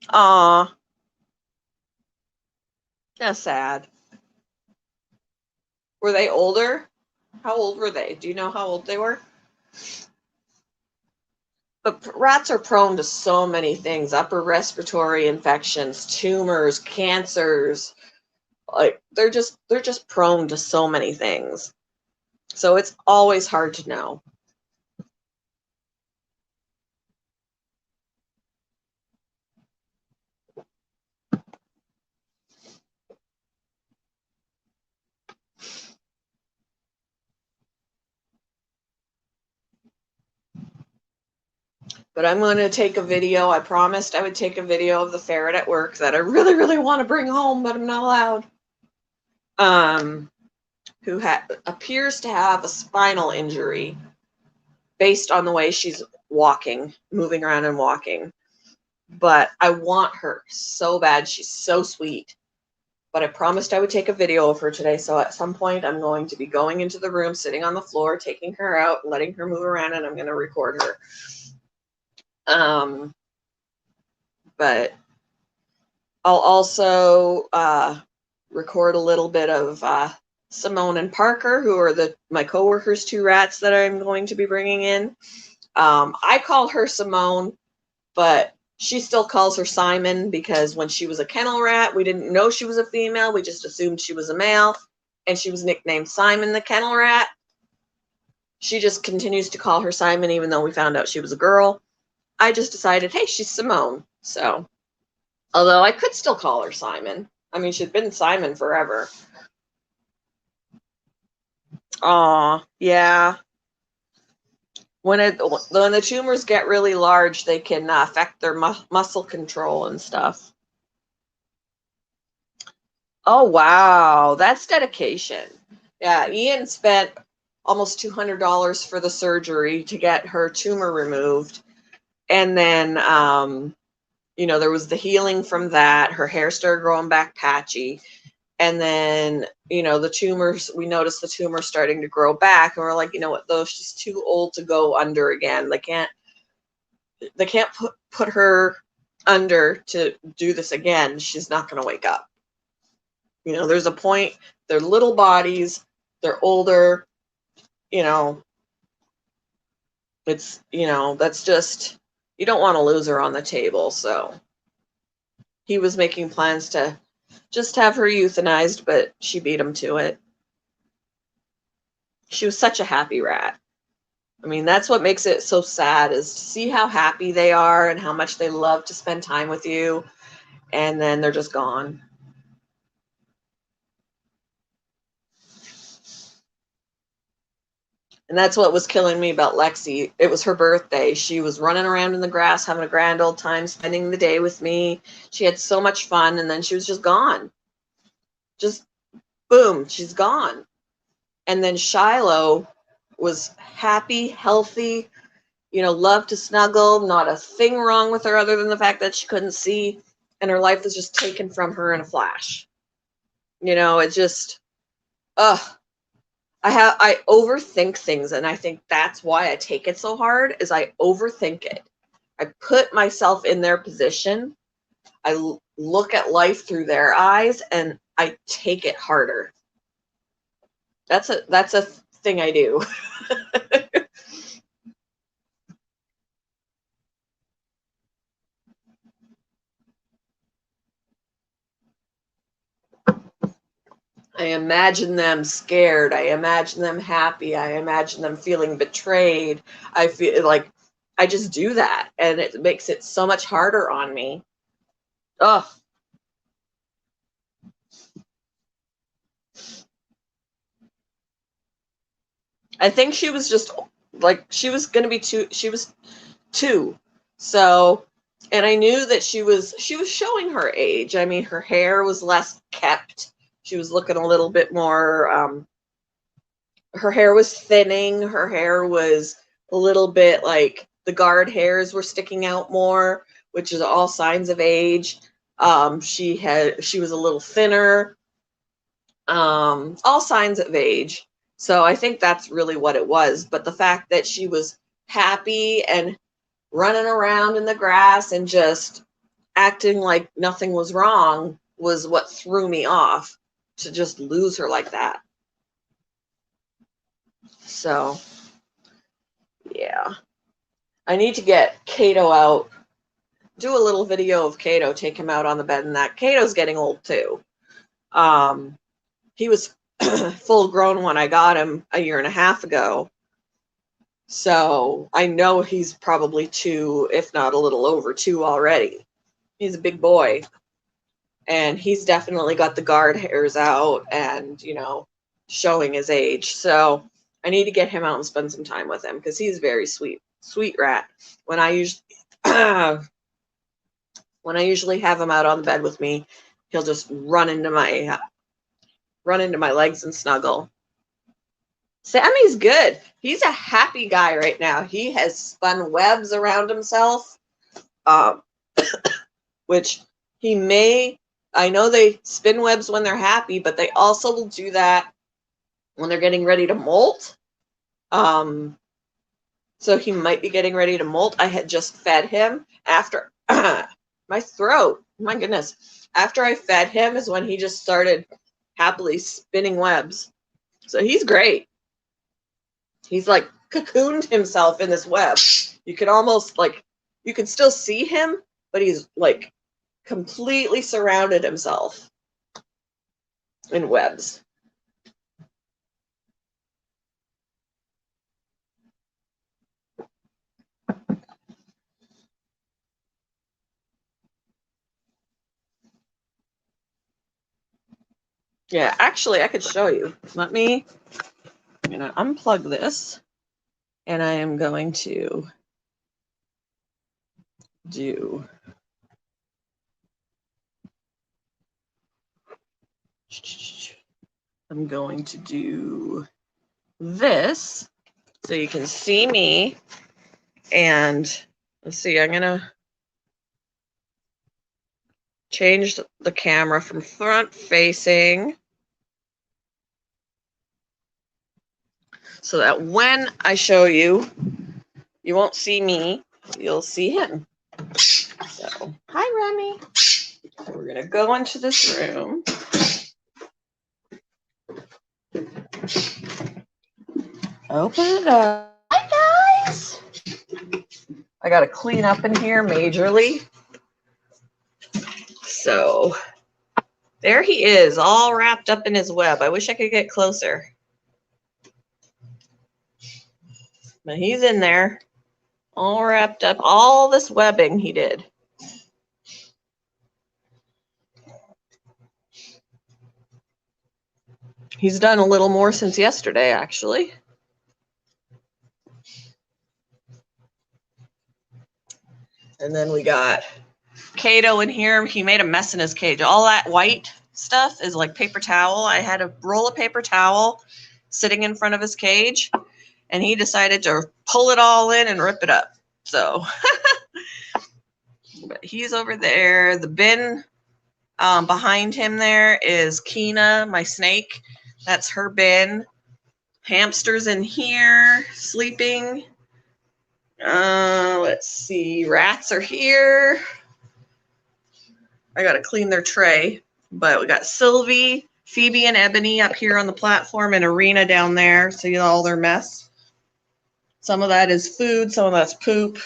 aw, that's sad. Were they older? How old were they? Do you know how old they were? But rats are prone to so many things: upper respiratory infections, tumors, cancers. Like they're just prone to so many things. So it's always hard to know. But I'm going to take a video. I promised I would take a video of the ferret at work that I really, really want to bring home, but I'm not allowed. Who appears to have a spinal injury based on the way she's walking, moving around and walking. But I want her so bad. She's so sweet. But I promised I would take a video of her today. So at some point, I'm going to be going into the room, sitting on the floor, taking her out, letting her move around, and I'm going to record her. But I'll also record a little bit of Simone and Parker, who are my coworkers, 2 rats that I'm going to be bringing in. I call her Simone, but she still calls her Simon because when she was a kennel rat, we didn't know she was a female. We just assumed she was a male, and she was nicknamed Simon the kennel rat. She just continues to call her Simon even though we found out she was a girl. I just decided, hey, she's Simone. So, although I could still call her Simon. I mean, she'd been Simon forever. Aw, yeah. When the tumors get really large, they can affect their muscle control and stuff. Oh, wow. That's dedication. Yeah, Ian spent almost $200 for the surgery to get her tumor removed. And then, there was the healing from that. Her hair started growing back patchy. And then, the tumors, we noticed the tumor starting to grow back. And we're like, you know what, though, she's too old to go under again. They can't put her under to do this again. She's not going to wake up. There's a point. They're little bodies. They're older. It's, that's just, you don't want to lose her on the table. So he was making plans to just have her euthanized, but she beat him to it. She was such a happy rat. I mean, that's what makes it so sad, is to see how happy they are and how much they love to spend time with you, and then they're just gone. And that's what was killing me about Lexi. It was her birthday. She was running around in the grass, having a grand old time, spending the day with me. She had so much fun, and then she was just gone. Just boom, she's gone. And then Shiloh was happy, healthy, loved to snuggle, not a thing wrong with her other than the fact that she couldn't see, and her life was just taken from her in a flash. It just, ugh. I overthink things, and I think that's why I take it so hard, is I overthink it. I put myself in their position. I look at life through their eyes, and I take it harder. That's a thing I do. I imagine them scared. I imagine them happy. I imagine them feeling betrayed. I feel like I just do that, and it makes it so much harder on me. Ugh. I think she was just like, she was going to be two. She was 2. So, and I knew that she was showing her age. I mean, her hair was less kept. She was looking a little bit more, her hair was thinning. Her hair was a little bit like the guard hairs were sticking out more, which is all signs of age. She was a little thinner. All signs of age. So I think that's really what it was. But the fact that she was happy and running around in the grass and just acting like nothing was wrong was what threw me off, to just lose her like that. So, yeah. I need to get Kato out, do a little video of Kato, take him out on the bed, and that Kato's getting old too. He was full grown when I got him a year and a half ago. So I know he's probably 2, if not a little over 2 already. He's a big boy. And he's definitely got the guard hairs out and, showing his age. So I need to get him out and spend some time with him, because he's very sweet rat. When I usually have him out on the bed with me, he'll just run into my legs and snuggle. Sammy's good. He's a happy guy right now. He has spun webs around himself, which he may, I know they spin webs when they're happy, but they also will do that when they're getting ready to molt. So he might be getting ready to molt. I had just fed him after my throat. My goodness. After I fed him is when he just started happily spinning webs. So he's great. He's like cocooned himself in this web. You can almost you can still see him, but he's like completely surrounded himself in webs. Yeah, actually, I could show you. I'm going to unplug this, and I am going to do this so you can see me. And let's see, I'm going to change the camera from front facing so that when I show you, you won't see me, you'll see him. So, hi, Remy. We're going to go into this room. Open it up. Hi, guys. I got to clean up in here majorly. So, there he is, all wrapped up in his web. I wish I could get closer. But he's in there, all wrapped up, all this webbing he did. He's done a little more since yesterday, actually. And then we got Kato in here. He made a mess in his cage. All that white stuff is like paper towel. I had a roll of paper towel sitting in front of his cage, and he decided to pull it all in and rip it up. So, but he's over there. The bin behind him there is Kina, my snake. That's her bin. Hamsters in here sleeping. Let's see. Rats are here. I got to clean their tray. But we got Sylvie, Phoebe, and Ebony up here on the platform, and Arena down there. See all their mess. Some of that is food. Some of that's poop.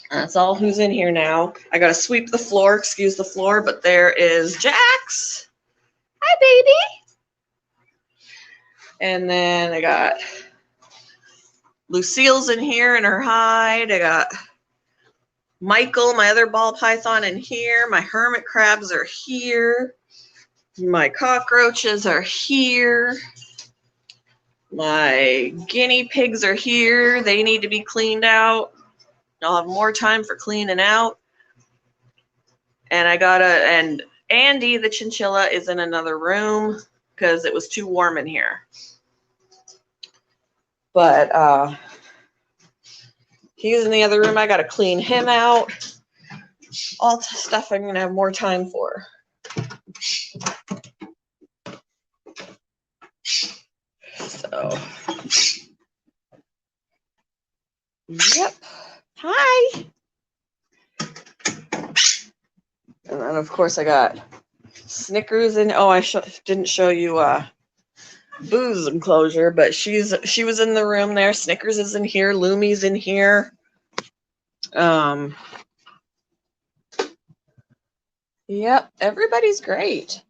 That's all who's in here now. I got to sweep the floor. Excuse the floor. But there is Jax. Hi, baby. And then I got Lucille's in here in her hide. I got Michael, my other ball python, in here. My hermit crabs are here. My cockroaches are here. My guinea pigs are here. They need to be cleaned out. I'll have more time for cleaning out. And and Andy, the chinchilla, is in another room because it was too warm in here. But he's in the other room. I got to clean him out. All stuff I'm going to have more time for. So, yep. Hi. And then, of course, I got Snickers in. Oh, I didn't show you Boo's enclosure, but she was in the room there. Snickers is in here. Lumi's in here. Yep, everybody's great,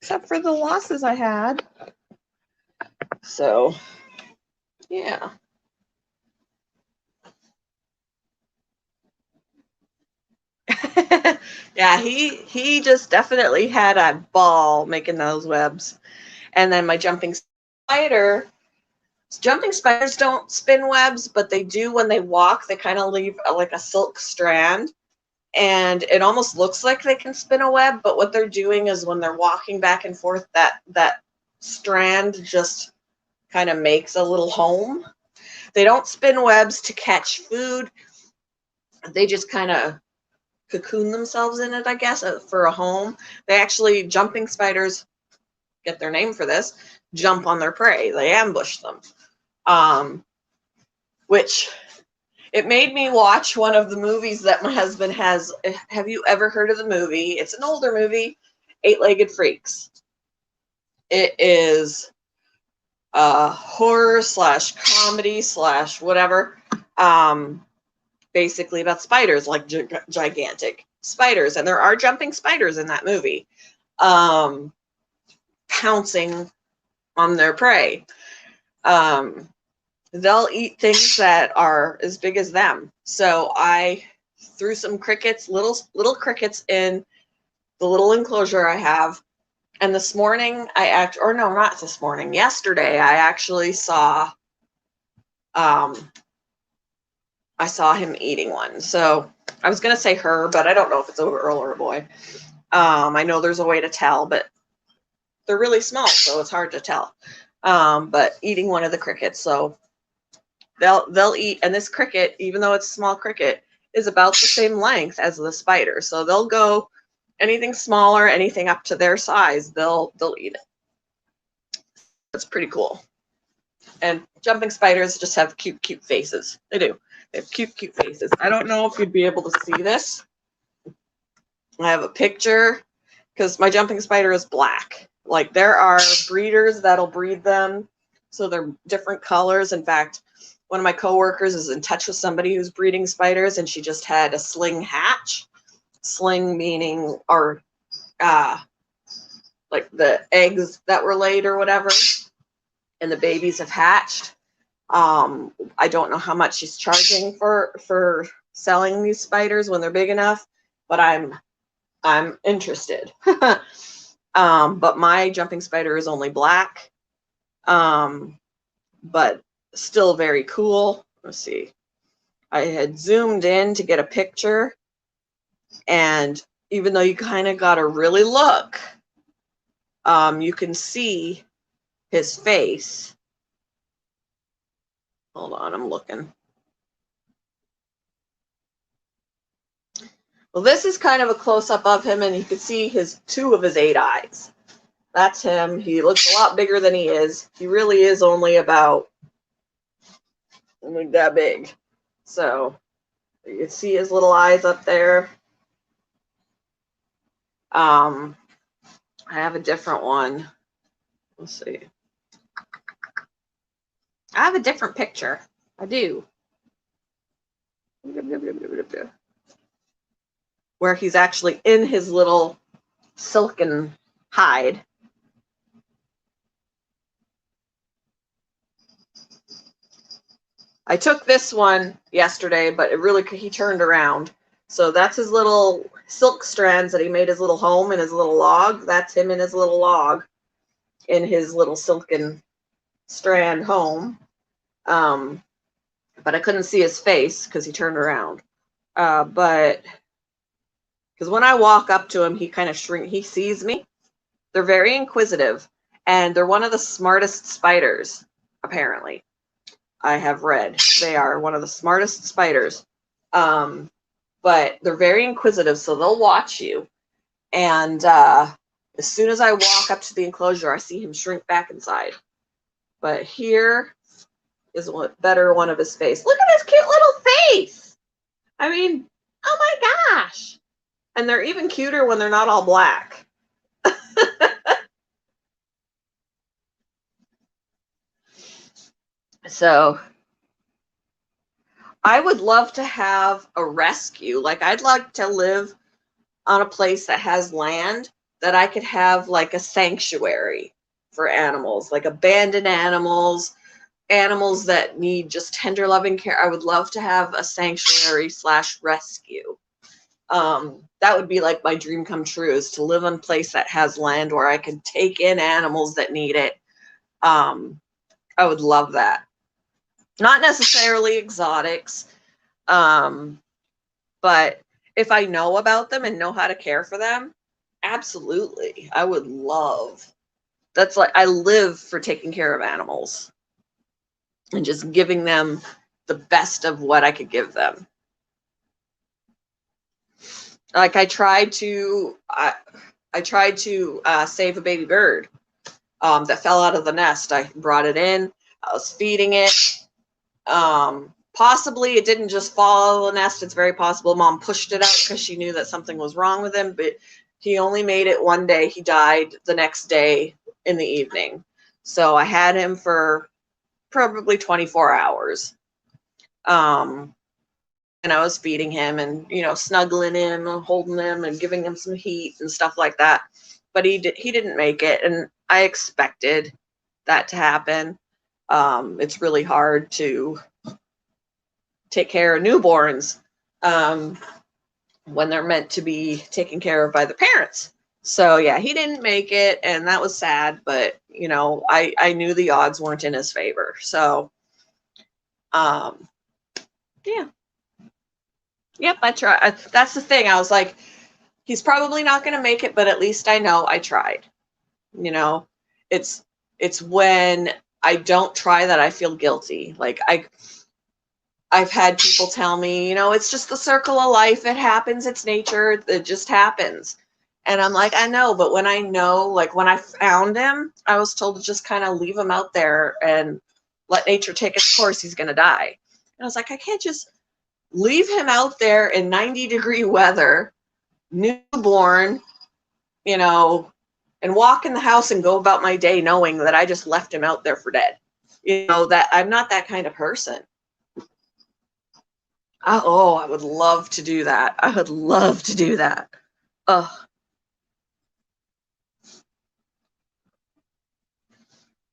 except for the losses I had. So, yeah. Yeah, he just definitely had a ball making those webs. And then my jumping spiders don't spin webs, but they do when they walk. They kind of leave like a silk strand, and it almost looks like they can spin a web, but what they're doing is when they're walking back and forth, that strand just kind of makes a little home. They don't spin webs to catch food. They just kind of cocoon themselves in it, I guess, for a home. They actually, jumping spiders, get their name for this, jump on their prey. They ambush them. Which it made me watch one of the movies that my husband has. Have you ever heard of the movie? It's an older movie, Eight-Legged Freaks. It is horror / comedy / whatever. Basically about spiders, like gigantic spiders. And there are jumping spiders in that movie, pouncing on their prey. They'll eat things that are as big as them. So I threw some crickets, little crickets, in the little enclosure I have. And this morning yesterday I actually saw I saw him eating one. So I was going to say her, but I don't know if it's a girl or a boy. I know there's a way to tell, but they're really small, so it's hard to tell. But eating one of the crickets. So they'll eat, and this cricket, even though it's a small cricket, is about the same length as the spider. So they'll go anything smaller, anything up to their size, they'll eat it. That's pretty cool. And jumping spiders just have cute faces. They do. They have cute faces. I don't know if you'd be able to see this. I have a picture because my jumping spider is black. Like, there are breeders that'll breed them, so they're different colors. In fact, one of my coworkers is in touch with somebody who's breeding spiders, and she just had a sling hatch. Sling meaning, or like the eggs that were laid or whatever, and the babies have hatched. I don't know how much she's charging for selling these spiders when they're big enough, but I'm interested. But my jumping spider is only black, but still very cool. Let's see. I had zoomed in to get a picture, and even though you kind of got to really look, you can see his face. Hold on, I'm looking. Well, this is kind of a close-up of him, and you can see two of his 8 eyes. That's him. He looks a lot bigger than he is. He really is only about that big. So you can see his little eyes up there. I have a different one. Let's see. I have a different picture. I do. Where he's actually in his little silken hide. I took this one yesterday, but he turned around. So that's his little silk strands that he made his little home in his little log. That's him in his little log in his little silken strand home. But I couldn't see his face because he turned around. But because when I walk up to him, he kind of shrinks. He sees me. They're very inquisitive, and they're one of the smartest spiders, apparently. I have read they are one of the smartest spiders. But they're very inquisitive, so they'll watch you. And as soon as I walk up to the enclosure, I see him shrink back inside. But here is one of his face. Look at his cute little face. I mean, oh my gosh. And they're even cuter when they're not all black. So I would love to have a rescue. Like, I'd like to live on a place that has land that I could have like a sanctuary for animals, like abandoned animals, animals that need just tender loving care. I would love to have a sanctuary / rescue. That would be like my dream come true, is to live in a place that has land where I can take in animals that need it. I would love that. Not necessarily exotics, but if I know about them and know how to care for them, absolutely. I would love. That's like, I live for taking care of animals and just giving them the best of what I could give them. Like, I tried to save a baby bird that fell out of the nest. I brought it in. I was feeding it. Possibly it didn't just fall out of the nest. It's very possible Mom pushed it out because she knew that something was wrong with him, but he only made it one day. He died the next day in the evening. So I had him for probably 24 hours. And I was feeding him and, snuggling him and holding him and giving him some heat and stuff like that. But he didn't make it, and I expected that to happen. It's really hard to take care of newborns when they're meant to be taken care of by the parents. So yeah, he didn't make it, and that was sad, but I knew the odds weren't in his favor. So yeah. Yep, I tried. That's the thing. I was like, he's probably not going to make it, but at least I know I tried. It's when I don't try that I feel guilty. Like, I've had people tell me, it's just the circle of life. It happens. It's nature. It just happens. And I'm like, I know, but when I know, like when I found him, I was told to just kind of leave him out there and let nature take its course. He's going to die. And I was like, I can't just leave him out there in 90-degree weather, newborn, and walk in the house and go about my day knowing that I just left him out there for dead. That I'm not that kind of person. Oh, I would love to do that. I would love to do that. Ugh.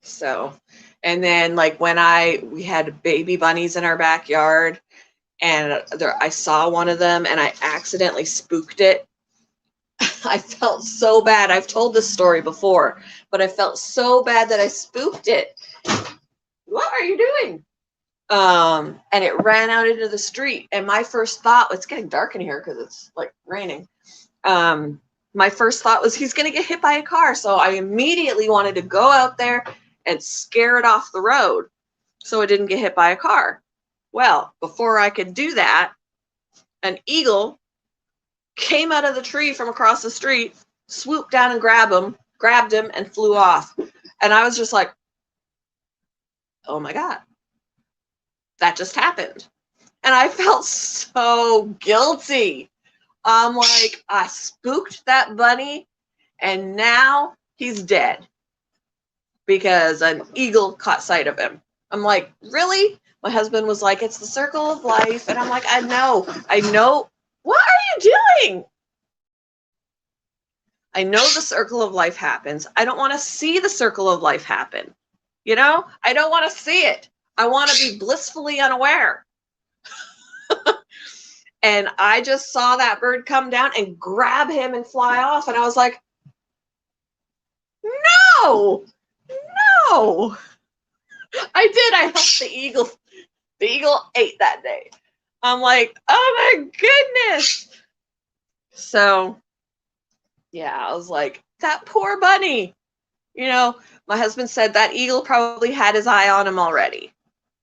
So, And then like when we had baby bunnies in our backyard, and I saw one of them and I accidentally spooked it. I felt so bad. I've told this story before, but I felt so bad that I spooked it. What are you doing? And it ran out into the street. And my first thought, it's getting dark in here because it's like raining. My first thought was he's going to get hit by a car. So I immediately wanted to go out there and scare it off the road so it didn't get hit by a car. Well, before I could do that, an eagle came out of the tree from across the street, swooped down and grabbed him, and flew off. And I was just like, oh my God, that just happened. And I felt so guilty. I'm like, I spooked that bunny, and now he's dead because an eagle caught sight of him. I'm like, really? My husband was like, it's the circle of life. And I'm like, I know. What are you doing? I know the circle of life happens. I don't want to see the circle of life happen. You know, I don't want to see it. I want to be blissfully unaware. And I just saw that bird come down and grab him and fly off. And I was like, no. I did. I helped the eagle. The eagle ate that day. I'm like, oh my goodness. So, yeah, I was like, that poor bunny. You know, my husband said that eagle probably had his eye on him already.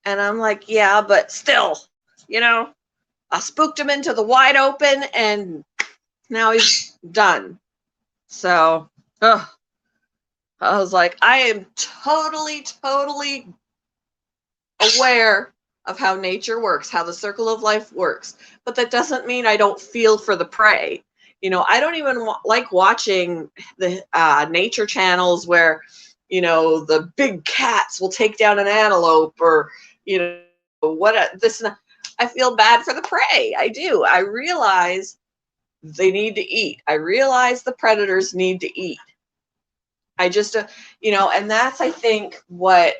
And I'm like, yeah, but still, you know, I spooked him into the wide open and now he's done. So, I was like, I am totally aware of how nature works, how the circle of life works. But that doesn't mean I don't feel for the prey. You know, I don't even like watching the nature channels where, you know, the big cats will take down an antelope or, you know, I feel bad for the prey. I do. I realize they need to eat. I realize the predators need to eat. I just, you know, and that's, I think, what,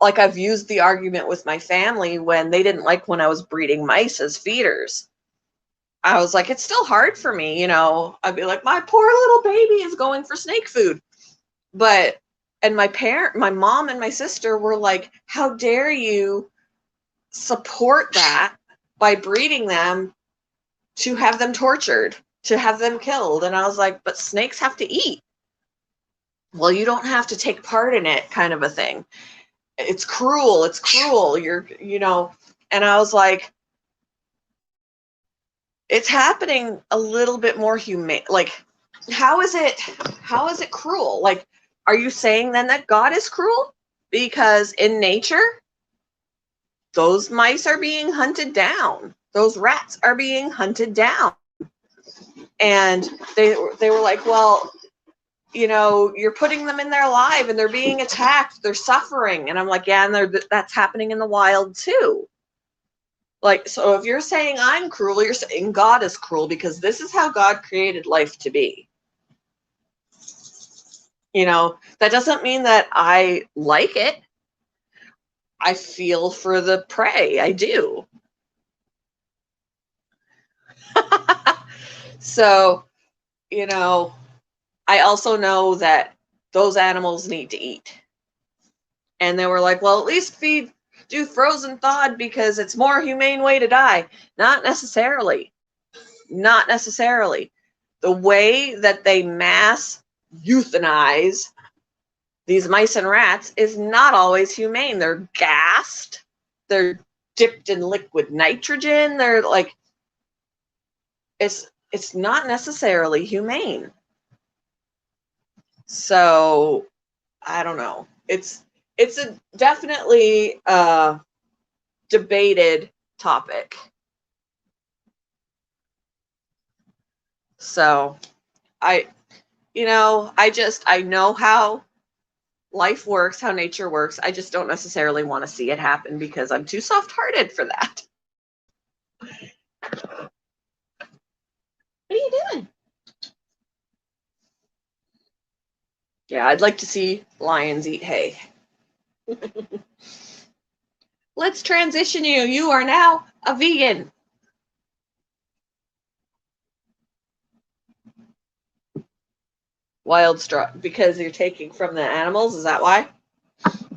like, I've used the argument with my family when they didn't like when I was breeding mice as feeders. I was like, it's still hard for me, you know. I'd be like, my poor little baby is going for snake food. And my mom and my sister were like, how dare you support that by breeding them to have them tortured, to have them killed. And I was like, but snakes have to eat. Well, you don't have to take part in it, kind of a thing. It's cruel. You know, and I was like, it's happening a little bit more humane. Like, how is it cruel? Like, are you saying then that God is cruel? Because in nature, those mice are being hunted down. Those rats are being hunted down. And they were like, well, you know, you're putting them in there alive and they're being attacked. They're suffering. And I'm like, yeah, and that's happening in the wild too. Like, so if you're saying I'm cruel, you're saying God is cruel because this is how God created life to be. You know, that doesn't mean that I like it. I feel for the prey. I do. So, you know, I also know that those animals need to eat. And they were like, well, at least do frozen thawed because it's more humane way to die. Not necessarily. Not necessarily. The way that they mass euthanize these mice and rats is not always humane. They're gassed. They're dipped in liquid nitrogen. They're like, it's not necessarily humane. So I don't know. It's definitely a debated topic. So I know how life works, how nature works. I just don't necessarily want to see it happen because I'm too soft-hearted for that. What are you doing? Yeah, I'd like to see lions eat hay. Let's transition you. You are now a vegan. Wild straw, because you're taking from the animals, is that why?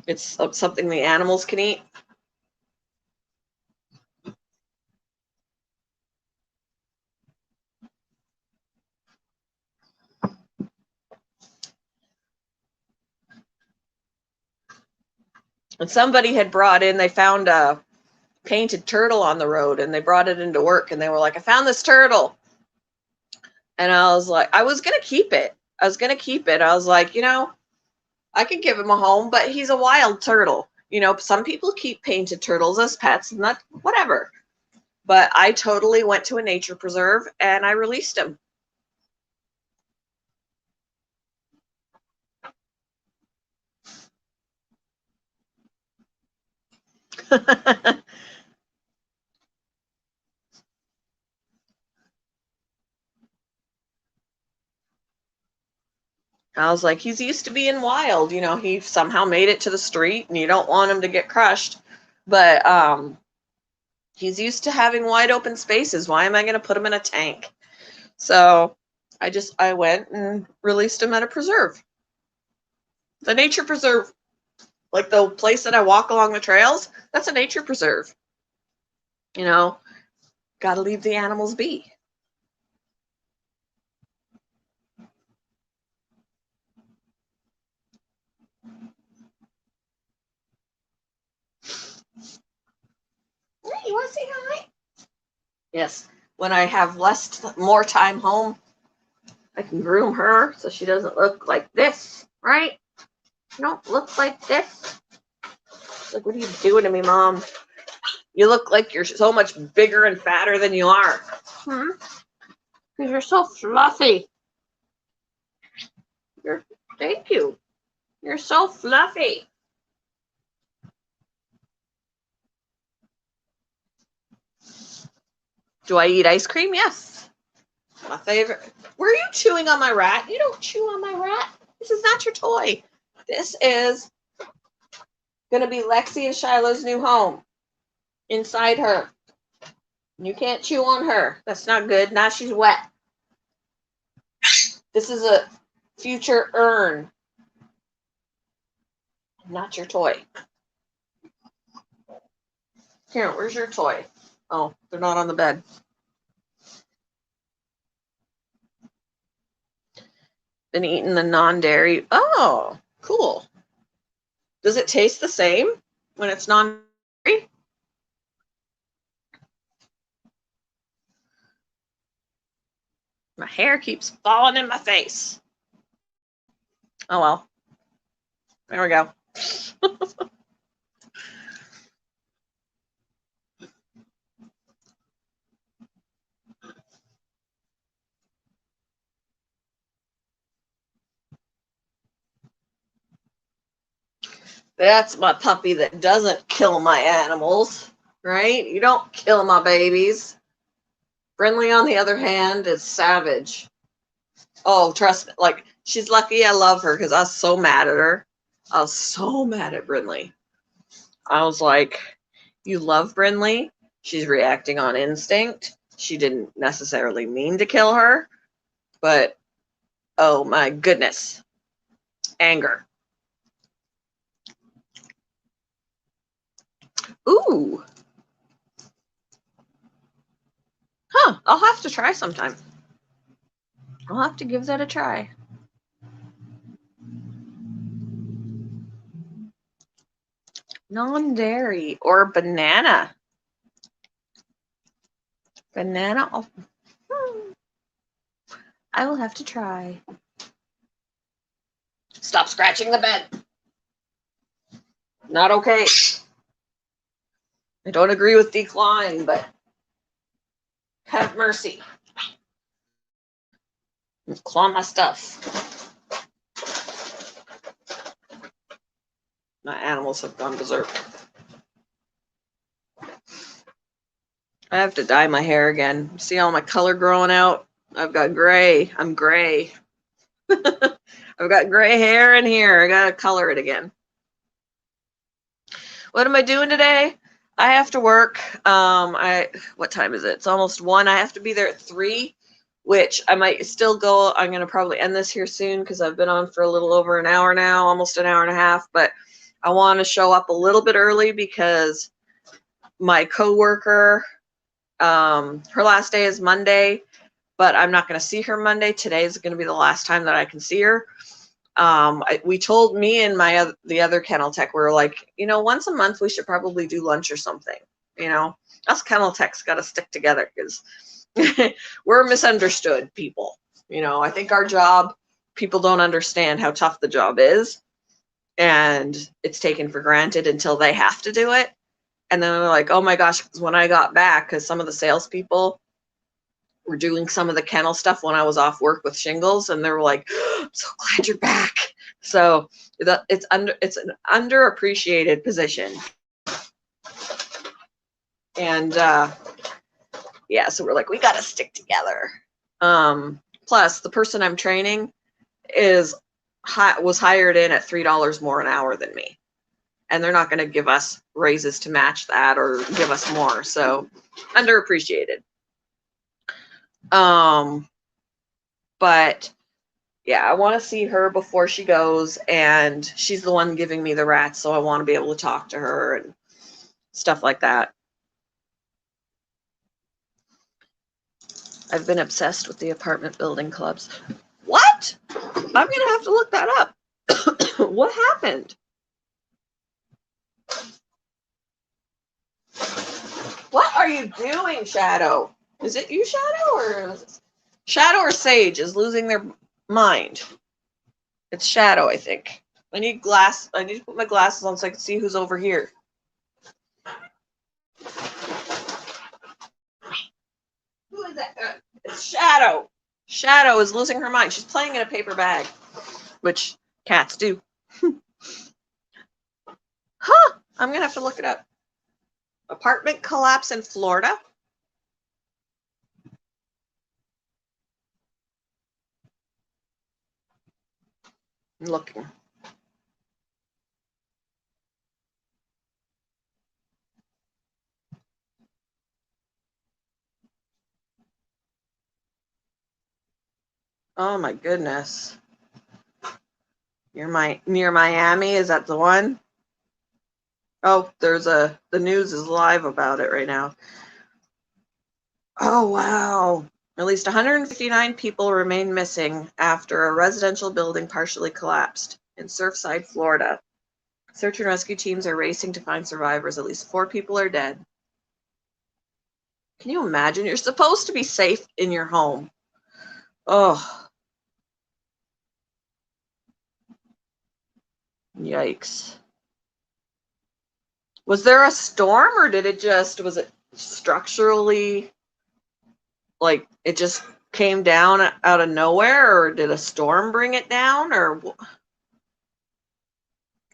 It's something the animals can eat? And somebody had brought in, they found a painted turtle on the road, and they brought it into work, and they were like, I found this turtle. And I was like, I was going to keep it. I was going to keep it. I was like, I could give him a home, but he's a wild turtle. Some people keep painted turtles as pets, and that, whatever. But I totally went to a nature preserve and I released him. I was like, he's used to being wild. He somehow made it to the street, and you don't want him to get crushed. But he's used to having wide open spaces. Why am I going to put him in a tank? So I went and released him at a preserve. The nature preserve, like the place that I walk along the trails, that's a nature preserve. Got to leave the animals be. Hey, you want to say hi? Yes. When I have more time home, I can groom her so she doesn't look like this, right? You don't look like this. Like, what are you doing to me, Mom? You look like you're so much bigger and fatter than you are. Because you're so fluffy. Thank you. You're so fluffy. Do I eat ice cream? Yes. My favorite. Were you chewing on my rat? You don't chew on my rat. This is not your toy. This is going to be Lexi and Shiloh's new home. Inside her. You can't chew on her. That's not good. Now she's wet. This is a future urn. Not your toy. Here, where's your toy? Oh, they're not on the bed. Been eating the non-dairy. Oh, cool. Does it taste the same when it's non-dairy? My hair keeps falling in my face. Oh, well. There we go. That's my puppy that doesn't kill my animals, right? You don't kill my babies. Brindley, on the other hand, is savage. Oh, trust me. Like, she's lucky I love her because I was so mad at her. I was so mad at Brindley. I was like, you love Brindley. She's reacting on instinct. She didn't necessarily mean to kill her, but oh my goodness. Anger. Ooh. Huh. I'll have to try sometime. I'll have to give that a try. Non-dairy or banana. Banana. I will have to try. Stop scratching the bed. Not okay. I don't agree with decline, but have mercy. Claw my stuff. My animals have gone berserk. I have to dye my hair again. See all my color growing out? I've got gray. I'm gray. I've got gray hair in here. I gotta color it again. What am I doing today? I have to work. What time is it? It's almost 1. I have to be there at 3, which I might still go. I'm going to probably end this here soon because I've been on for a little over an hour now, almost an hour and a half. But I want to show up a little bit early because my coworker, her last day is Monday, but I'm not going to see her Monday. Today is going to be the last time that I can see her. We told me and the other kennel tech, we were like, once a month we should probably do lunch or something. Us kennel techs got to stick together because we're misunderstood people. I think our job, people don't understand how tough the job is, and it's taken for granted until they have to do it. And then they're like, oh my gosh, when I got back, because some of the salespeople were doing some of the kennel stuff when I was off work with shingles, and they were like, oh, I'm so glad you're back. So it's an underappreciated position. And yeah, so we're like, we got to stick together. Plus, the person I'm training was hired in at $3 more an hour than me. And they're not going to give us raises to match that or give us more. So underappreciated. But yeah, I want to see her before she goes, and she's the one giving me the rats, so I want to be able to talk to her and stuff like that. I've been obsessed with the apartment building clubs. What? I'm going to have to look that up. What happened? What are you doing, Shadow? Is it you, Shadow, or Sage is losing their mind? It's Shadow, I think. I need to put my glasses on so I can see who's over here. Who is that? It's Shadow. Shadow is losing her mind. She's playing in a paper bag, which cats do. Huh. I'm going to have to look it up. Apartment collapse in Florida. I'm looking. Oh my goodness. Near Miami, is that the one? Oh, the news is live about it right now. Oh wow. At least 159 people remain missing after a residential building partially collapsed in Surfside, Florida. Search and rescue teams are racing to find survivors. At least 4 people are dead. Can you imagine? You're supposed to be safe in your home. Oh. Yikes. Was there a storm, or was it structurally, like it just came down out of nowhere, or did a storm bring it down, or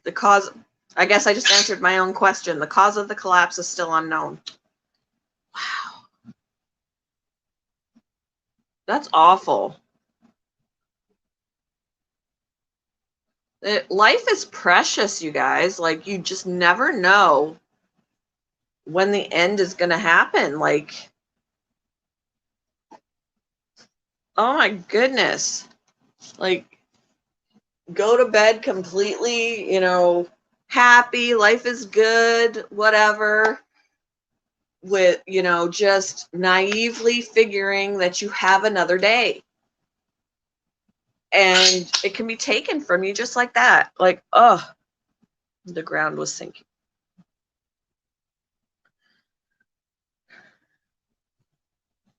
the cause? I guess I just answered my own question. The cause of the collapse is still unknown. Wow. That's awful. Life is precious, you guys. Like, you just never know when the end is going to happen. Like, oh my goodness. Like, go to bed completely, happy, life is good, whatever, with, just naively figuring that you have another day. And it can be taken from you just like that. Like, oh, the ground was sinking.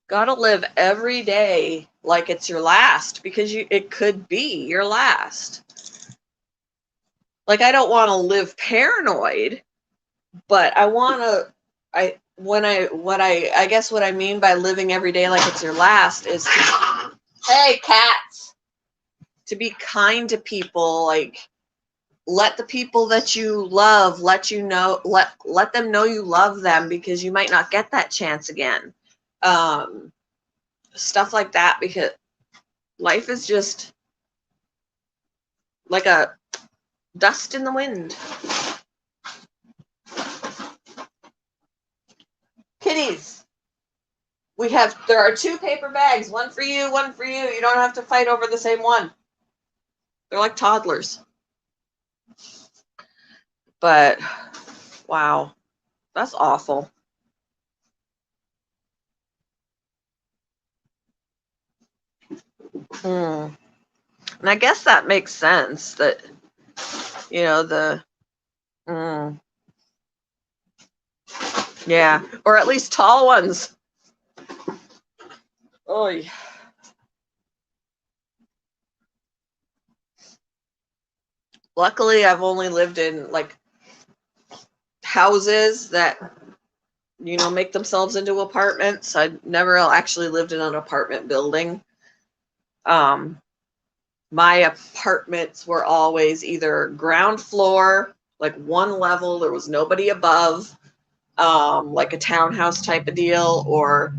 Gotta live every day like it's your last, because it could be your last. Like, I don't want to live paranoid, but I want to, I guess what I mean by living every day like it's your last is hey, cats, to be kind to people. Like, let the people that you love let them know you love them, because you might not get that chance again. Stuff like that, because life is just like a dust in the wind. There are 2 paper bags, one for you, one for you. You don't have to fight over the same one. They're like toddlers. But, wow, that's awful. And I guess that makes sense that, yeah, or at least tall ones. Oh, luckily I've only lived in like houses that make themselves into apartments. I never actually lived in an apartment building. My apartments were always either ground floor, like one level, there was nobody above, like a townhouse type of deal, or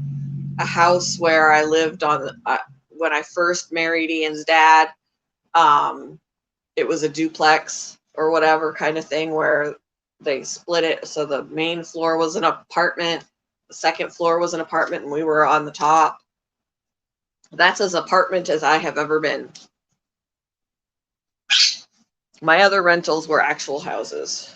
a house where I lived on when I first married Ian's dad. It was a duplex or whatever kind of thing where they split it. So the main floor was an apartment, the second floor was an apartment, and we were on the top. That's as apartment as I have ever been. My other rentals were actual houses.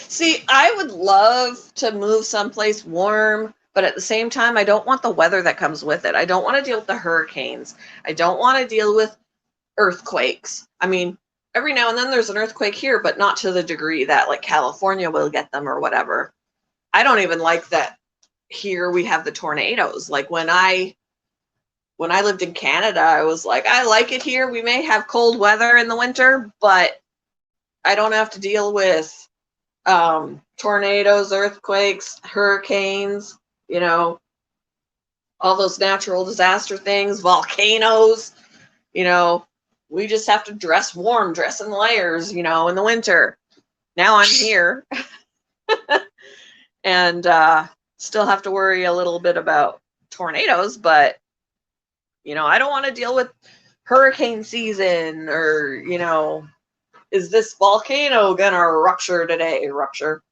See, I would love to move someplace warm, but at the same time, I don't want the weather that comes with it. I don't want to deal with the hurricanes. I don't want to deal with earthquakes. I mean, every now and then there's an earthquake here, but not to the degree that like California will get them or whatever. I don't even like that here we have the tornadoes. Like when I lived in Canada, I was like, I like it here. We may have cold weather in the winter, but I don't have to deal with tornadoes, earthquakes, hurricanes, all those natural disaster things, volcanoes. We just have to dress warm, dress in layers, in the winter. Now I'm here and still have to worry a little bit about tornadoes, but I don't want to deal with hurricane season or, is this volcano gonna rupture today? Rupture.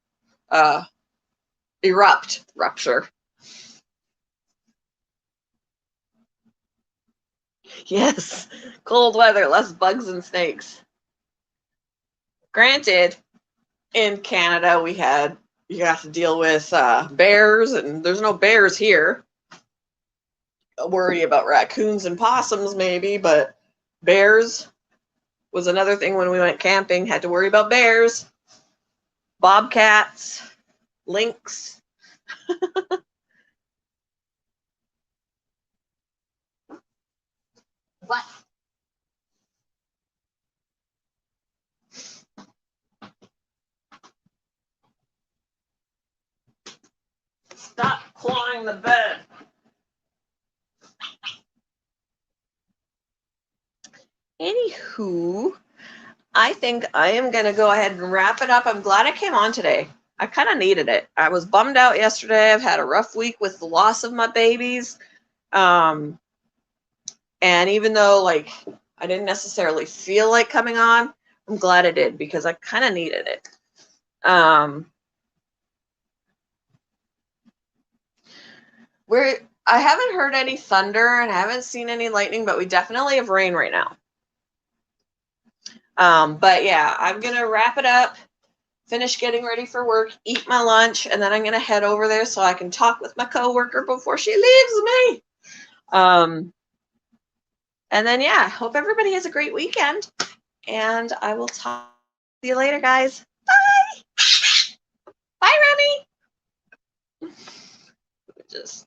Yes, cold weather, less bugs and snakes. Granted, in Canada, you have to deal with bears, and there's no bears here. Worry about raccoons and possums maybe, but bears was another thing when we went camping. Had to worry about bears, bobcats, lynx. What? Stop clawing the bed. Anywho, I think I am going to go ahead and wrap it up. I'm glad I came on today. I kind of needed it. I was bummed out yesterday. I've had a rough week with the loss of my babies. And even though like I didn't necessarily feel like coming on, I'm glad I did because I kind of needed it. I haven't heard any thunder and I haven't seen any lightning, but we definitely have rain right now. But yeah, I'm going to wrap it up, finish getting ready for work, eat my lunch, and then I'm going to head over there so I can talk with my coworker before she leaves me. And then, yeah, hope everybody has a great weekend. And I will talk to you later, guys. Bye. Bye, Remy. Just